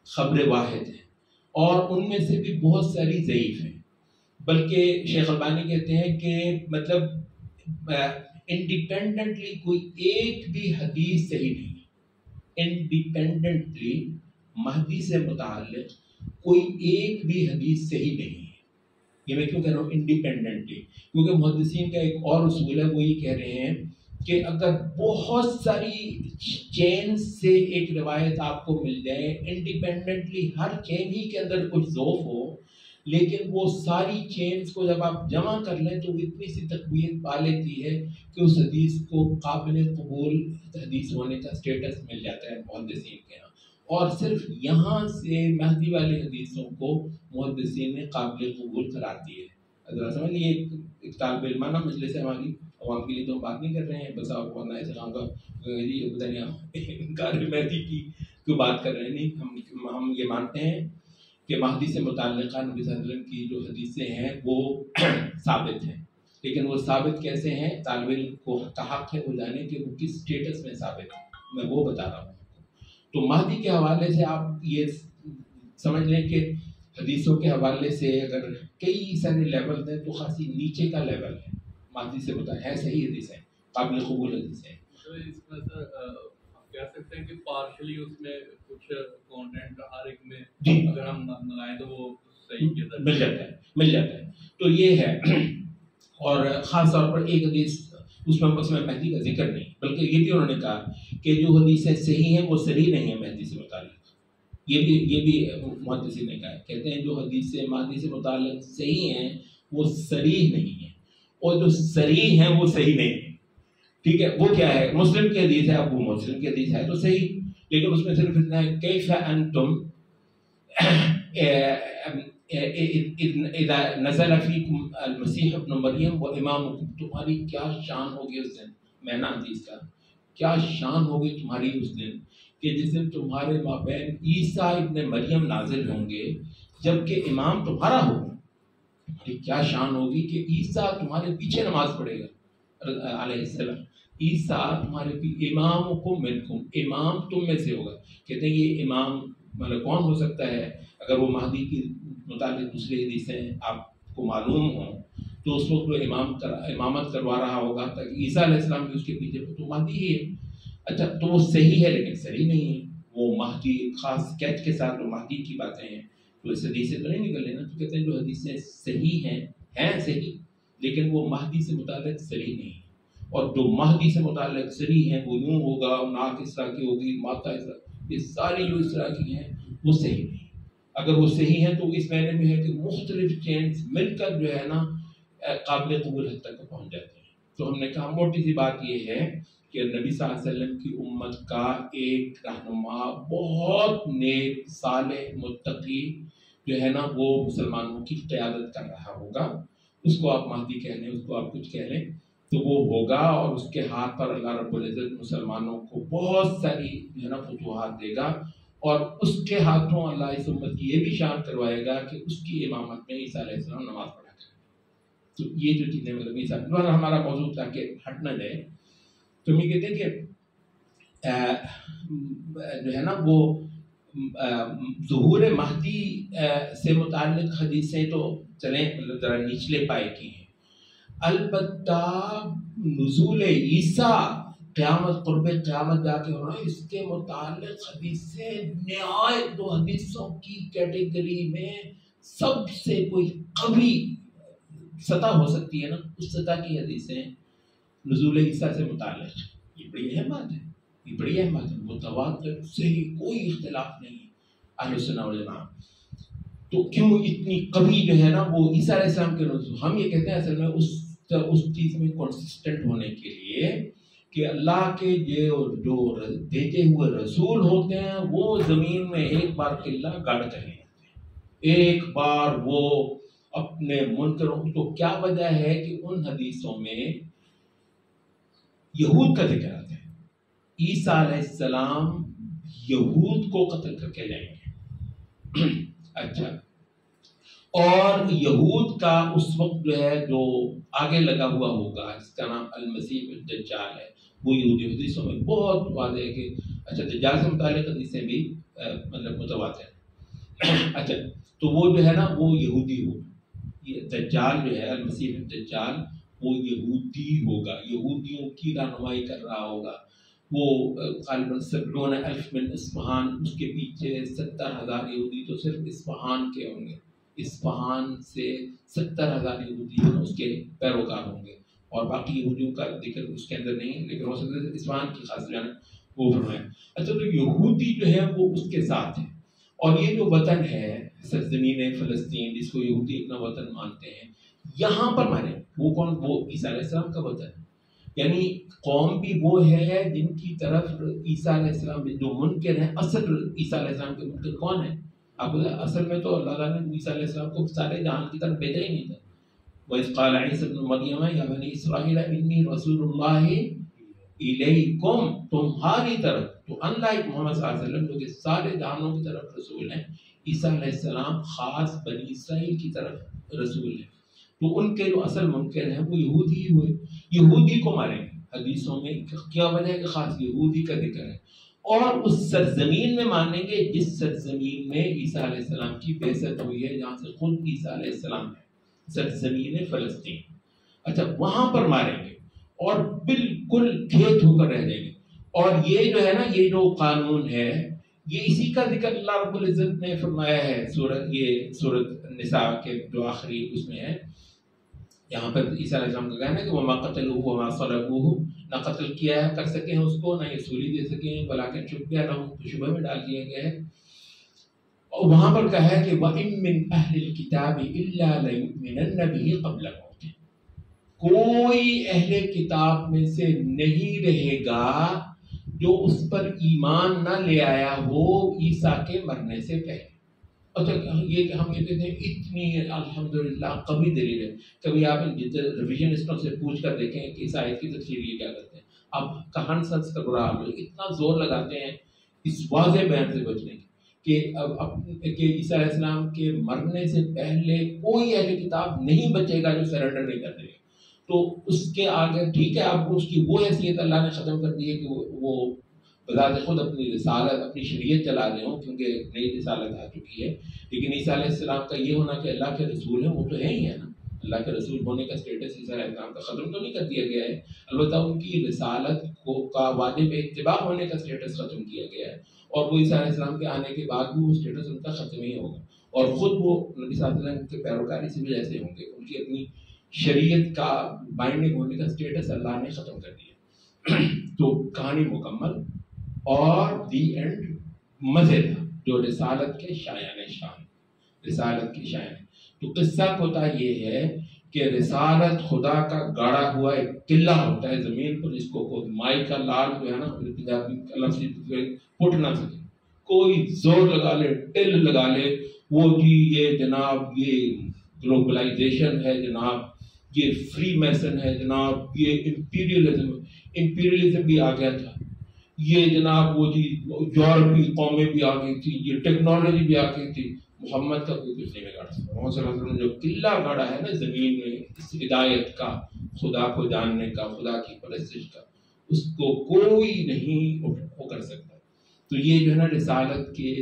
خبر واحد ہیں, اور ان میں سے بھی بہت ساری ضعیف ہیں. بلکہ شیخ البانی کہتے ہیں کہ مطلب انڈیپینڈنٹلی کوئی ایک بھی حدیث صحیح نہیں ہے. انڈیپینڈنٹلی مہدی سے متعلق کوئی ایک بھی حدیث صحیح نہیں ہے. یہ میں کیوں کہہ رہا ہوں انڈیپینڈنٹلی, کیونکہ محدثین کا ایک اور اصول ہے, وہ یہ کہہ رہے ہیں کہ اگر بہت ساری چین سے ایک روایت آپ کو مل جائے, انڈیپینڈنٹلی ہر چین ہی کے اندر کچھ ضعف ہو, لیکن وہ ساری چینز کو جب آپ جمع کر لیں تو وہ اتنی سی تقویت پا لیتی ہے کہ اس حدیث کو قابل قبول حدیث ہونے کا سٹیٹس مل جاتا ہے محدثین کے یہاں. اور صرف یہاں سے مہدی والی حدیثوں کو محدثین نے قابل قبول قرار دی ہے. ذرا سمجھ لیے, ایک طالب علمانہ مجلس ہے ہماری, عوام کے لیے تو ہم بات نہیں کر رہے ہیں, بس آپ ورنہ ایسے کام کا انکار مہدی کی بات کر رہے ہیں. نہیں, ہم یہ مانتے ہیں کہ مہدی سے متعلقہ نبی صلی اللہ علیہ وسلم کی جو حدیثیں ہیں وہ ثابت ہیں, لیکن وہ ثابت کیسے ہیں, طالب علم کو کا حق ہے وہ جانے کہ وہ کس سٹیٹس میں ثابت ہے, میں وہ بتا رہا ہوں. تو مہدی کے حوالے سے آپ یہ سمجھ لیں کہ حدیثوں کے حوالے سے اگر کئی سارے لیول ہیں تو خاصی نیچے کا لیول ہے. مہدی سے بتا ہے صحیح حدیثیں, قابل قبول حدیثیں. اس میں سر کہہ سکتے ہیں کہ پارشلی اس میں کچھ کانٹینٹ ہر ایک میں اگر ہم منگائیں تو وہ صحیح کے اندر مل جاتا ہے. تو یہ ہے, اور خاص طور پر ایک حدیث اس میں مہدی کا ذکر نہیں, بلکہ یہ بھی انہوں نے کہا کہ جو حدیثیں صحیح ہیں وہ صحیح نہیں ہیں مہدی سے متعلق. یہ بھی محدثین نے کہا, کہتے ہیں جو حدیثیں مہدی سے متعلق صحیح ہیں وہ صریح نہیں ہیں, اور جو صریح ہیں وہ صحیح نہیں ہیں. ٹھیک ہے, وہ کیا ہے, مسلم کی حدیث ہے, اب وہ مسلم کی حدیث ہے تو صحیح, لیکن اس میں صرف اتنا ہے کیف انتم اذا نزل فیکم المسیح ابن مریم و امامکم, تمہاری کیا شان ہوگی اس دن. میں نا حدیث کا کیا شان ہوگی تمہاری اس دن کہ جس دن تمہارے مابین عیسیٰ ابن مریم نازل ہوں گے جبکہ امام تمہارا ہوگا. تمہاری کیا شان ہوگی کہ عیسیٰ تمہارے پیچھے نماز پڑھے گا علیہ السلام. عیسیٰ تمہارے امامکم منکم, امام تم میں سے ہوگا. کہتے ہیں یہ امام مطلب کون ہو سکتا ہے, اگر وہ مہدی کی متعلق دوسری حدیثیں آپ کو معلوم ہوں تو اس وقت وہ امامت کروا رہا ہوگا تاکہ عیسیٰ علیہ السلام بھی اس کے پیچھے, تو مہدی ہی ہے. اچھا, تو وہ صحیح ہے لیکن صحیح نہیں ہے. وہ مہدی خاص کیچ کے ساتھ وہ مہدی کی باتیں ہیں, تو اس حدیث سے تو نہیں نکل لینا. تو کہتے ہیں جو حدیثیں صحیح ہیں صحیح, لیکن وہ مہدی سے متعلق صحیح نہیں. اور جو مہدی سے متعلق صحیح ہیں وہ یوں ہوگا, ناک اس طرح کی ہوگی, ماتھا اس طرح, یہ ساری جو اس طرح کی ہیں وہ صحیح نہیں. اگر وہ صحیح ہیں تو اس معنی میں ہے کہ مختلف چینز مل کر جو ہے نا قابل قبول حد تک پہنچ جاتے ہیں. تو ہم نے کہا موٹی سی بات یہ ہے کہ نبی صلی اللہ علیہ وسلم کی امت کا ایک رہنما بہت نیک صالح متقی جو ہے نا وہ مسلمانوں کی قیادت کر رہا ہوگا. اس کو آپ مہدی کہہ لیں, اس کو آپ کچھ کہہ لیں, تو وہ ہوگا اور اس کے ہاتھ پر اللہ رب العزت مسلمانوں کو بہت ساری جو ہے نا فتوحات دے گا, اور اس کے ہاتھوں اللہ اس امت کی یہ بھی شان کروائے گا کہ اس کی امامت میں عیسیٰ علیہ السلام نماز پڑھا کریں. تو یہ جو چیزیں مطلب عیسیٰ ہمارا موضوع تھا کہ ہٹ نہ جائے, تو ہم یہ کہتے ہیں کہ جو ہے نا وہ ظہور مہدی سے متعلق حدیثیں تو چلیں مطلب ذرا نچلے پائے کی ہیں, البتہ نزول عیسیٰ قیامت قرب قیامت جا کے ہونا اس کے متعلق حدیثیں نہایت دو حدیثوں کی کیٹیگری میں سب سے کوئی قوی سطح ہو سکتی ہے نا, اس سطح کی حدیثیں نزول عیسیٰ سے متعلق. یہ بڑی اہم بات ہے, یہ بڑی اہم بات ہے, متواتر سے ہی کوئی اختلاف نہیں اہل سنہ والجماعہ. تو کیوں اتنی قوی جو ہے نا وہ عیسیٰ علیہ السلام کے نزول, ہم یہ کہتے ہیں اصل میں اس چیز میں کنسسٹنٹ ہونے کے لیے کہ اللہ کے جو بھیجے ہوئے رسول ہوتے ہیں وہ زمین میں ایک بار قلہ گاڑ کر لے جاتے ہیں, ایک بار وہ اپنے منکروں. تو کیا وجہ ہے کہ ان حدیثوں میں یہود کا ذکر آتا ہے, عیسیٰ علیہ السلام یہود کو قتل کر کے جائیں گے. اچھا, اور یہود کا اس وقت جو ہے جو آگے لگا ہوا ہوگا جس کا نام المسیح الدجال ہے, وہ یہودی حدیثوں میں بہت واضح ہے کہ اچھا دجال سے متعلق حدیثیں بھی مطلب متواتر ہیں. اچھا, تو وہ جو ہے نا وہ یہودی ہوگا, یہ دجال جو ہے المسیح الدجال وہ یہودی ہوگا, یہودیوں کی رہنمائی کر رہا ہوگا. وہ غالباً 70,000 من اصفہان, اس کے پیچھے 70,000 یہودی تو صرف اصفہان کے ہوں گے, اصفہان سے 70,000 یہودی اس کے پیروکار ہوں گے, اور باقی یہودیوں کا ذکر اس کے اندر نہیں, لیکن ہو سکتا ہے اصفہان کی خاص جانا وہ فرمائے. اچھا, تو یہودی جو ہے وہ اس کے ساتھ ہے, اور یہ جو وطن ہے سرزمین فلسطین جس کو یہودی اپنا وطن مانتے ہیں, یہاں پر مانے وہ کون, وہ عیسیٰ علیہ السلام کا وطن ہے. یعنی قوم بھی وہ ہے جن کی طرف عیسیٰ علیہ السلام جو منکر ہیں, اصل عیسیٰ علیہ السلام کے منکر کون ہیں آپ کو, اصل میں تو اللہ تعالیٰ نے عیسیٰ علیہ السلام کو سارے جہان کی طرف بھیجا ہی نہیں تھا. وَإِذْ قَالَ عِيسَىٰ ابْنُ مَرْيَمَ يَا بَنِي إِسْرَائِيلَ إِنِّي رَسُولُ اللَّهِ إِلَيْكُمْ, تمہاری طرف. تو unlike محمد صلی اللہ علیہ وسلم جو کہ سارے جہانوں کی طرف رسول ہیں, عیسیٰ علیہ السلام خاص بنی اسرائیل کی طرف رسول ہیں. تو ان کے جو اصل منکر ہیں وہ یہودی ہی ہوئے, یہودی کو ماریں گے. حدیثوں میں کیا وجہ ہے کہ خاص یہودی کا ذکر ہے, اور اس سرزمین میں مانیں گے جس سرزمین میں عیسیٰ علیہ السلام کی بعثت ہوئی ہے, جہاں سے خود عیسیٰ علیہ السلام ہے, سرزمین فلسطین. اچھا, وہاں پر ماریں گے اور بالکل کھیت ہو کر رہ جائیں گے. اور یہ جو ہے نا یہ جو قانون ہے یہ اسی کا ذکر اللہ رب العزت نے فرمایا ہے سورۃ النساء کے جو آخری اس میں ہے. یہاں پر عیسیٰ علیہ السلام کا کہنا ہے کہ وَمَا قَتَلُوهُ وَمَا صَلَبُوهُ, نہ قتل کیا ہے کر سکے ہیں اس کو, نہ یہ سولی دے سکے ہیں, بلکہ شبہ لہم, شبہ میں ڈال دیا گیا ہے. اور وہاں پر کہا ہے کہ وَإِن مِّنْ أَهْلِ الْكِتَابِ إِلَّا لَيُؤْمِنَنَّ بِهِ قَبْلَ مَوْتِهِ, کوئی اہل کتاب میں سے نہیں رہے گا جو اس پر ایمان نہ لے آیا ہو عیسیٰ کے مرنے سے پہلے. اچھا, یہ کہ ہم یہ کہتے ہیں اتنی الحمدللہ قوی دلیل ہے. کبھی آپ ریویژنسٹوں سے پوچھ کر دیکھیں کہ اس آیت کی تفسیر یہ کیا کرتے ہیں. اب کہن سنس کا برا حال اتنا زور لگاتے ہیں اس واضح بیان سے بچنے کی کہ عیسیٰ علیہ السلام کے مرنے سے پہلے کوئی اہل کتاب نہیں بچے گا جو سرنڈر نہیں کر دے گا. تو اس کے آگے ٹھیک ہے, آپ اس کی وہ حیثیت اللہ نے ختم کر دی ہے کہ وہ بذات خود اپنی رسالت اپنی شریعت چلا رہے ہوں کیونکہ نئی رسالت آ چکی ہے. لیکن عیسیٰ علیہ السلام کا یہ ہونا کہ اللہ کے رسول ہیں وہ تو ہے ہی ہے نا, اللہ کے رسول ہونے کا اسٹیٹس عیسیٰ علیہ السلام کا ختم تو نہیں کر دیا گیا ہے, البتہ ان کی رسالت کا واجب اتباع ہونے کا اسٹیٹس ختم کیا گیا ہے. اور وہ عیسیٰ علیہ السلام کے آنے کے بعد بھی وہ اسٹیٹس ان کا ختم ہی ہوگا, اور خود وہ نبی صلی اللہ علیہ وسلم کے پیروکار اسی وجہ سے ہوں گے, ان کی اپنی شریعت کا بائنڈنگ ہونے کا اسٹیٹس اللہ نے ختم کر دیا. تو کہانی مکمل اور دی اینڈ مزیدار جو رسالت کے شایان شان, رسالت کی شایان. تو قصہ کوتا یہ ہے کہ رسالت خدا کا گاڑا ہوا ایک قلعہ ہوتا ہے زمین پر، جس کو کوئی مائی کا لال جو ہے نا پنجابی لفظ پھٹ نہ سکے، کوئی زور لگا لے، ٹل لگا لے، وہ جی یہ جناب یہ گلوبلائزیشن ہے جناب، یہ فری میسن ہے جناب، یہ امپیریلزم بھی آ گیا تھا، یہ جناب وہ جی یورپی قومیں بھی آ گئی تھی، یہ ٹیکنالوجی بھی آ گئی تھی، محمد کا کوئی کچھ نہیں بگاڑ سکتا۔ محمد صلی اللہ علیہ وسلم نے جو قلعہ گاڑا ہے نا زمین میں اس ہدایت کا، خدا کو جاننے کا، خدا کی پرستش کا، اس کو کوئی نہیں وہ کر سکتا۔ تو یہ جو ہے نا رسالت کے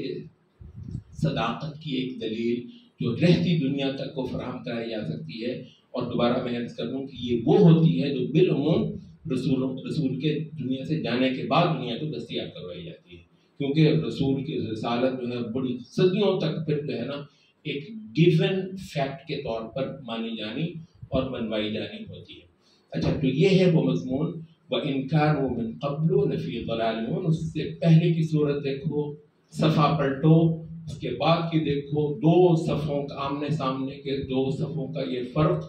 صداقت کی ایک دلیل جو رہتی دنیا تک کو فراہم کرائی جا سکتی ہے۔ اور دوبارہ میں عرض کر دوں کہ یہ وہ ہوتی ہے جو بالعموم رسول کے دنیا سے جانے کے بعد دنیا کو دستیاب کروائی جاتی ہے، کیونکہ رسول کی رسالت جو ہے بڑی صدیوں تک پھر جو ہے نا ایک گیون فیکٹ کے طور پر مانی جانی اور منوائی جانی ہوتی ہے۔ اچھا، تو یہ ہے وہ مضمون وَإِنْ كَانُوا مِنْ قَبْلُ لَفِي ضَلَالٍ مُبِينٍ۔ اس سے پہلے کی صورت دیکھو، صفحہ پلٹو، اس کے بعد کی دیکھو، دو صفوں کا آمنے سامنے کے دو صفوں کا یہ فرق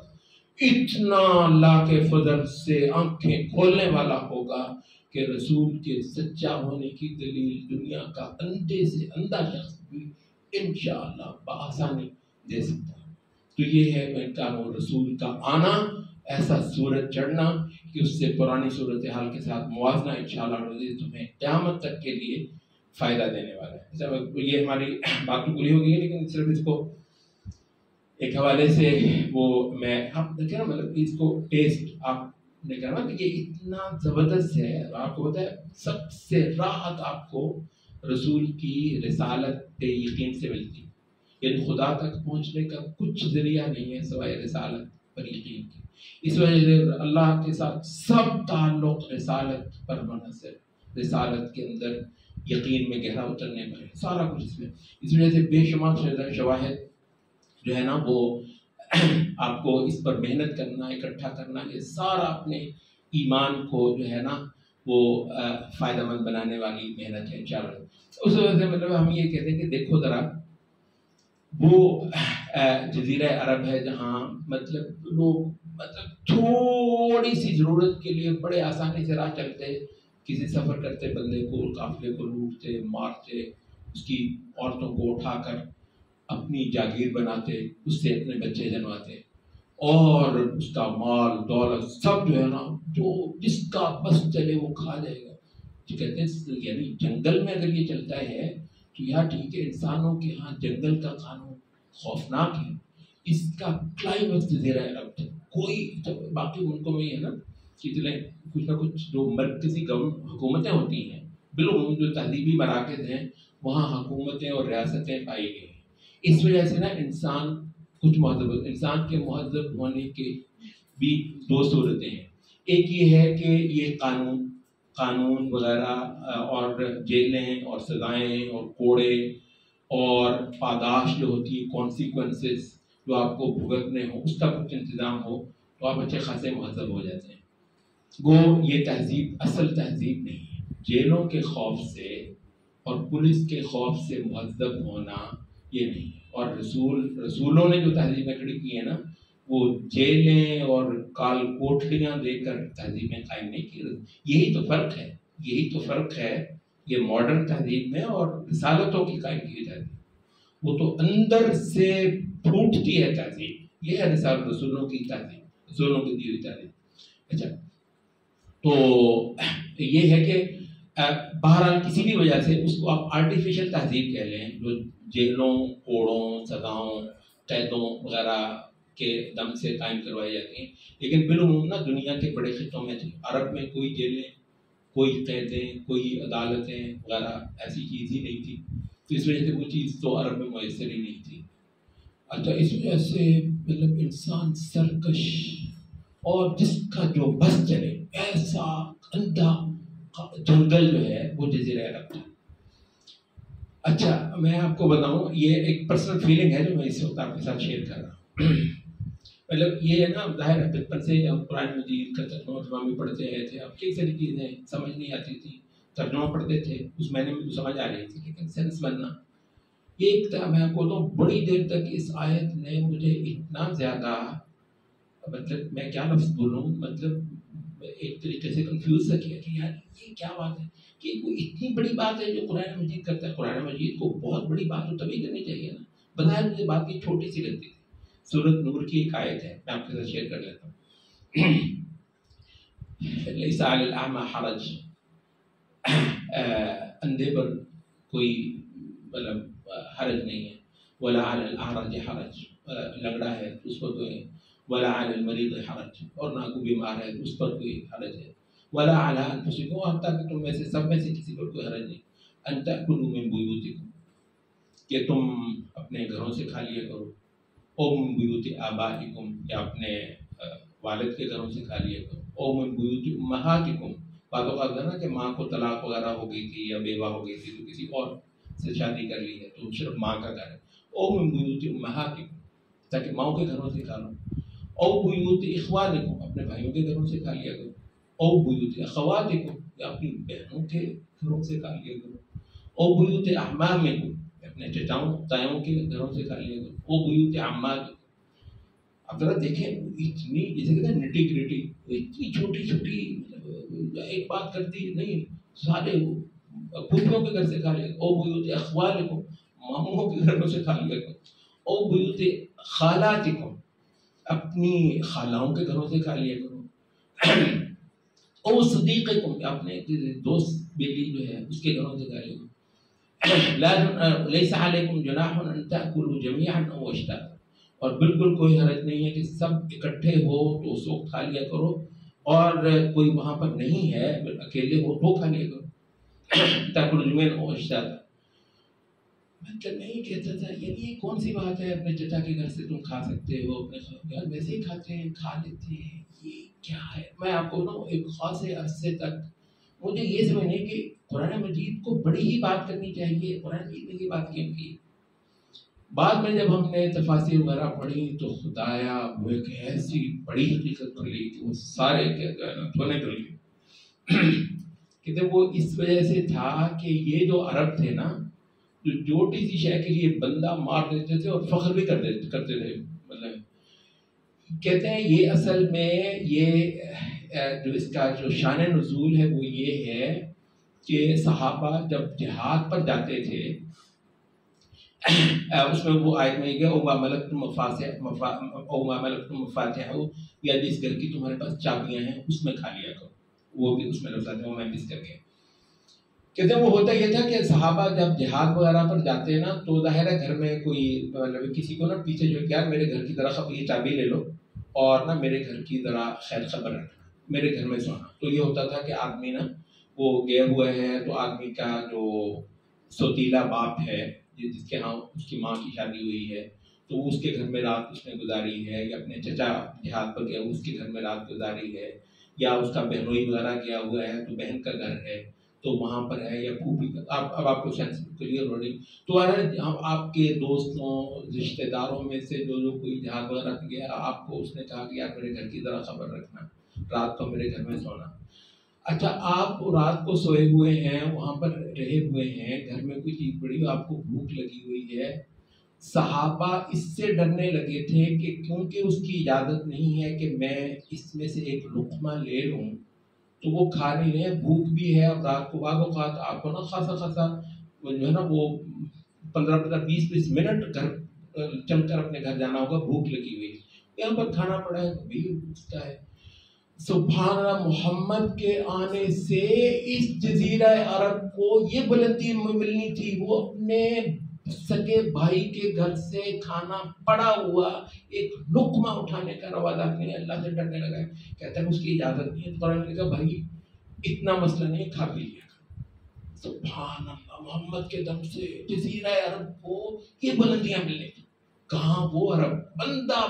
اتنا اللہ کے فضل سے آنکھیں کھولنے والا ہوگا کہ رسول کے سچا ہونے کی دلیل دنیا کا اندھے سے اندھا شخص بھی انشاءاللہ بآسانی دے سکتا ہے۔ تو یہ ہے انکار رسول کا آنا، ایسا سورج چڑھنا کہ اس سے پرانی صورتحال کے ساتھ موازنہ انشاءاللہ تمہیں قیامت تک کے لیے فائدہ دینے والا ہے۔ یہ ہماری بات پوری ہو گئی ہے، لیکن صرف اس کو ایک حوالے سے وہ میں آپ دیکھیں نا، مطلب اس کو ٹیسٹ آپ نے کہا نا کہ یہ اتنا زبردست ہے، آپ کو پتہ ہے سب سے راحت آپ کو رسول کی رسالت پہ یقین سے ملتی ہے، یعنی خدا تک پہنچنے کا کچھ ذریعہ نہیں ہے سوائے رسالت پر یقین کی۔ اس وجہ سے اللہ کے ساتھ سب تعلق رسالت پر منحصر، رسالت کے اندر یقین میں گہرا اترنے پر ہے سارا کچھ اس میں۔ اس وجہ سے بے شمار شواہد جو ہے نا وہ آپ کو اس پر محنت کرنا، اکٹھا کرنا، یہ سارا اپنے ایمان کو جو ہے نا وہ فائدہ مند بنانے والی محنت ہے انشاءاللہ۔ اس وجہ سے مطلب ہم یہ کہتے ہیں کہ دیکھو ذرا وہ جزیرہ عرب ہے جہاں مطلب لوگ مطلب تھوڑی سی ضرورت کے لیے بڑے آسانی سے راہ چلتے، کسی سفر کرتے بندے کو، قافلے کو لوٹتے، مارتے، اس کی عورتوں کو اٹھا کر اپنی جاگیر بناتے، اس سے اپنے بچے جنواتے، اور اس کا مال دولت سب جو ہے نا جو جس کا بس چلے وہ کھا جائے گا۔ جو کہتے ہیں یعنی جنگل میں اگر یہ چلتا ہے تو یہاں ٹھیک ہے، انسانوں کے ہاں جنگل کا قانون خوفناک ہے، اس کا کلائمیکس جزیرہ عرب تھا۔ کوئی باقی ملکوں میں یہ ہے نا کہ کچھ نہ کچھ جو مرکزی حکومتیں ہوتی ہیں، بالعموم جو تہذیبی مراکز ہیں وہاں حکومتیں اور ریاستیں پائی گئی ہیں۔ اس وجہ سے نا انسان انسان کے مہذب ہونے کے بھی دو صورتیں ہیں۔ ایک یہ ہے کہ یہ قانون وغیرہ اور جیلیں اور سزائیں اور کوڑے اور پاداش جو ہوتی ہے، کانسیکوینسز جو آپ کو بھگتنے ہوں، اس کا کچھ انتظام ہو تو آپ اچھے خاصے مہذب ہو جاتے ہیں۔ وہ یہ تہذیب اصل تہذیب نہیں ہے۔ جیلوں کے خوف سے اور پولیس کے خوف سے مہذب ہونا یہ نہیں ہے۔ اور رسولوں نے جو تہذیبیں کھڑی کی ہیں نا، وہ جیلیں اور کال کوٹلیاں دے کر تہذیبیں قائم نہیں کی۔ یہی تو فرق ہے یہ ماڈرن تہذیب میں اور رسالتوں کی قائم کی تہذیب۔ وہ تو اندر سے پھوٹتی ہے تہذیب، یہ ہے رسولوں کی تہذیب، رسولوں کی دی ہوئی تہذیب۔ اچھا، تو یہ ہے کہ بہرحال کسی بھی وجہ سے اس کو آپ آرٹیفیشل تہذیب کہہ لیں، جو جیلوں، کوڑوں، سزاؤں، قیدوں وغیرہ کے دم سے قائم کروائی جاتی ہیں، لیکن بالعموم نا دنیا کے بڑے خطوں میں تھی۔ عرب میں کوئی جیلیں، کوئی قیدیں، کوئی عدالتیں وغیرہ ایسی چیز ہی نہیں تھی، تو اس وجہ سے وہ چیز تو عرب میں میسر ہی نہیں تھی۔ اچھا، اس وجہ سے مطلب انسان سرکش اور جس کا جو بس چلے ایسا اندھا جنگل جو ہے وہ جزیرہ عرب تھا۔ اچھا، میں آپ کو بتاؤں، یہ ایک پرسنل فیلنگ ہے جو میں اس وقت آپ کے ساتھ شیئر کر رہا ہوں۔ مطلب یہ ہے نا، ظاہر ہے بچپن سے ہم قرآن مجید کا ترجمہ بھی پڑھتے رہے تھے، اب کئی ساری چیزیں سمجھ نہیں آتی تھی، ترجمہ پڑھتے تھے اس معنی میں تو سمجھ آ رہی تھی، لیکن سینس بننا یہ ایک تھا۔ میں آپ کو تو بڑی دیر تک اس آیت نے مجھے اتنا زیادہ مطلب میں کیا لفظ بول رہا ہوں، مطلب ایک طریقے سے کنفیوز سا کیا کہ یار یہ کیا بات ہے کہ کوئی اتنی بڑی بات ہے جو قرآن مجید کرتا ہے. قرآن مجید کو بہت بڑی بات ہو تبھی کرنی چاہیے نا. بظاہر مجھے بات کی چھوٹی سی لگتی تھی. سورۃ نور کی ایک آیت ہے، میں آپ کے ساتھ شیئر کر لیتا ہوں. لیس علی الاعمى حرج، اندھے پر کوئی مطلب حرج نہیں ہے. ولا علی الاعرج حرج، لنگڑا ہے اس پر کوئی، ولا علی المریض حرج، اور نہ کوئی بیمار ہے اس پر کوئی حرج ہے. ولا علی انفسکم، اور تاکہ تم میں سے سب میں سے کسی پر کوئی حرج نہیں. ان تأکلوا من بیوتکم، کہ تم اپنے گھروں سے کھا لیا کرو. او من بیوت آبائکم، یا اپنے والد کے گھروں سے کھا لیا کرو. او من بیوت امہاتکم، بعض اوقات ہے نا کہ ماں کو طلاق وغیرہ ہو گئی تھی یا بیوہ ہو گئی تھی تو کسی اور سے شادی کر لی ہے تو صرف ماں کا گھر ہے. او من بیوت امہاتکم، تاکہ ماؤں کے گھروں سے کھا لو. او بیوت اخوانکم، اپنے بھائیوں کے گھروں سے کھا لیا کرو. او بیوت اخواتکم، یا اپنی بہنوں کے گھروں سے کھا لیا کرو. او بیوت احمامکم، اپنے چچاؤں تایوں کے گھروں سے کھا لیا کرو. او بیوت عماتکم. اب ذرا دیکھیں اتنی جیسے کہتے ہیں نٹی گریٹی، اتنی چھوٹی چھوٹی ایک بات کرتی نہیں، سارے پھوپھیوں کے گھر سے کھا لیا. او بیوت اخوالکم، ماموں کے گھروں سے کھا لیا کرو. او بیوت خالاتکم، اپنی خالاؤں کے گھروں سے کھا لیا کرو. او صدیقکم، اپنے دوست بیٹی جو ہے اس کے گھروں سے کھا لیا کرو. لیس علیکم جناح ان تأکلوا جمیعا او اشتاتا، اور بالکل کوئی حرج نہیں ہے کہ سب اکٹھے ہو تو اس وقت کھا لیا کرو، اور کوئی وہاں پر نہیں ہے اکیلے ہو تو کھا لیا کرو. تأکلوا جمیعا او اشتاتا. مطلب میں یہ کہتا تھا یعنی یہ کون سی بات ہے اپنے چچا کے گھر سے تم کھا سکتے ہو، اپنے یار ویسے ہی کھاتے ہیں کھا لیتے ہیں، یہ کیا ہے. میں آپ کو نا ایک خاص عرصے تک مجھے یہ سمجھ نہیں کہ قرآن مجید کو بڑی ہی بات کرنی چاہیے، قرآن مجید نے یہ بات کیوں کی. بعد میں جب ہم نے تفاسیر وغیرہ پڑھی تو خدایا وہ ایک ایسی بڑی حقیقت کھلی کہ وہ سارے دھونے کر لیے. کہتے وہ اس وجہ سے تھا کہ یہ جو عرب تھے نا جو چھوٹی سی شے کے لیے بندہ مار دیتے تھے اور فخر بھی کرتے تھے. مطلب کہتے ہیں یہ اصل میں یہ جو اس کا جو شان نزول ہے وہ یہ ہے کہ صحابہ جب جہاد پر جاتے تھے اس میں وہ آیت میں گیا او ما ملکتم مفاتحہ، یا جس گھر کی تمہارے پاس چابیاں ہیں اس میں کھا لیا کرو. وہ بھی اس میں لفظ آتے ہیں وہ میں مس کر گیا. کہتے ہیں وہ ہوتا یہ تھا کہ صحابہ جب جہاد وغیرہ پر جاتے ہیں نا تو ظاہر ہے گھر میں کوئی مطلب کسی کو نا پیچھے جو کہ یار میرے گھر کی طرح یہ چابی لے لو اور نا میرے گھر کی ذرا خیر خبر رکھنا، میرے گھر میں سونا. تو یہ ہوتا تھا کہ آدمی نا وہ گئے ہوئے ہیں تو آدمی کا جو سوتیلا باپ ہے جس کے ہاں اس کی ماں کی شادی ہوئی ہے تو وہ اس کے گھر میں رات اس نے گزاری ہے، یا اپنے چچا جہاد پر گیا اس کے گھر میں رات گزاری ہے، یا اس کا بہنوئی وغیرہ گیا ہوا ہے تو بہن کا گھر ہے تو وہاں پر ہے، یا پھوپھی کا. اب آپ کو سینس کلیئر ہو رہی. تو آپ کے دوستوں رشتہ داروں میں سے جو کوئی جہاد وغیرہ گیا آپ کو اس نے کہا کہ یار میرے گھر کی ذرا خبر رکھنا، رات کو میرے گھر میں سونا. اچھا آپ رات کو سوئے ہوئے ہیں وہاں پر رہے ہوئے ہیں، گھر میں کوئی چیز پڑی آپ کو بھوک لگی ہوئی ہے. صحابہ اس سے ڈرنے لگے تھے کہ کیونکہ اس کی اجازت نہیں ہے کہ میں اس میں سے ایک لقمہ لے لوں تو وہ کھا نہیں رہے، بھوک بھی ہے. اور رات کو بعض اوقات آپ کو نا خاصا جو ہے نا وہ 15-20 منٹ گھر چل کر اپنے گھر جانا ہوگا، بھوک لگی ہوئی یہاں پر کھانا پڑا ہے بھی اس کا ہے. سبحان اللہ، محمد کے آنے سے اس جزیرہ عرب کو یہ بلندی ملنی تھی. وہ اپنے سگے بھائی کے گھر سے کھانا پڑا ہوا ایک لقمہ اٹھانے کا روادار نہیں، اللہ سے ڈرنے لگا ہے. کہتا ہے اس کی اجازت نہیں ہے. قرآن نے کہا بھائی اتنا مسئلہ نہیں، کھا پی لیا. سبحان اللہ، محمد کے دم سے جزیرہ عرب کو یہ بلندیاں ملنے تھی. کہاں وہ عرب بندہ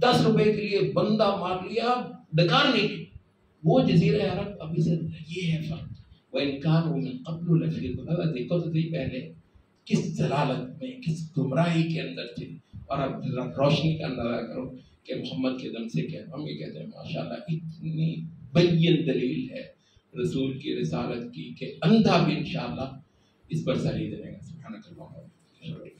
10 روپے کے لیے بندہ مار لیا، بیکار نہیں کی. وہ جزیرہ عرب ابھی سے یہ ہے فرق. وَإِنْ كَانُوا مِنْ قَبْلُ لَفِي ضَلَالٍ، دیکھو تو صحیح پہلے کس ضلالت میں کس گمراہی کے اندر تھے. اور اب روشنی کا اندازہ کرو کہ محمد کے دم سے کیا. ہم یہ کہتے ہیں ماشاءاللہ اتنی بین دلیل ہے رسول کی رسالت کی کہ اندھا بھی انشاءاللہ اس پر سہی دے گا. سبحانک اللہم و بحمدک.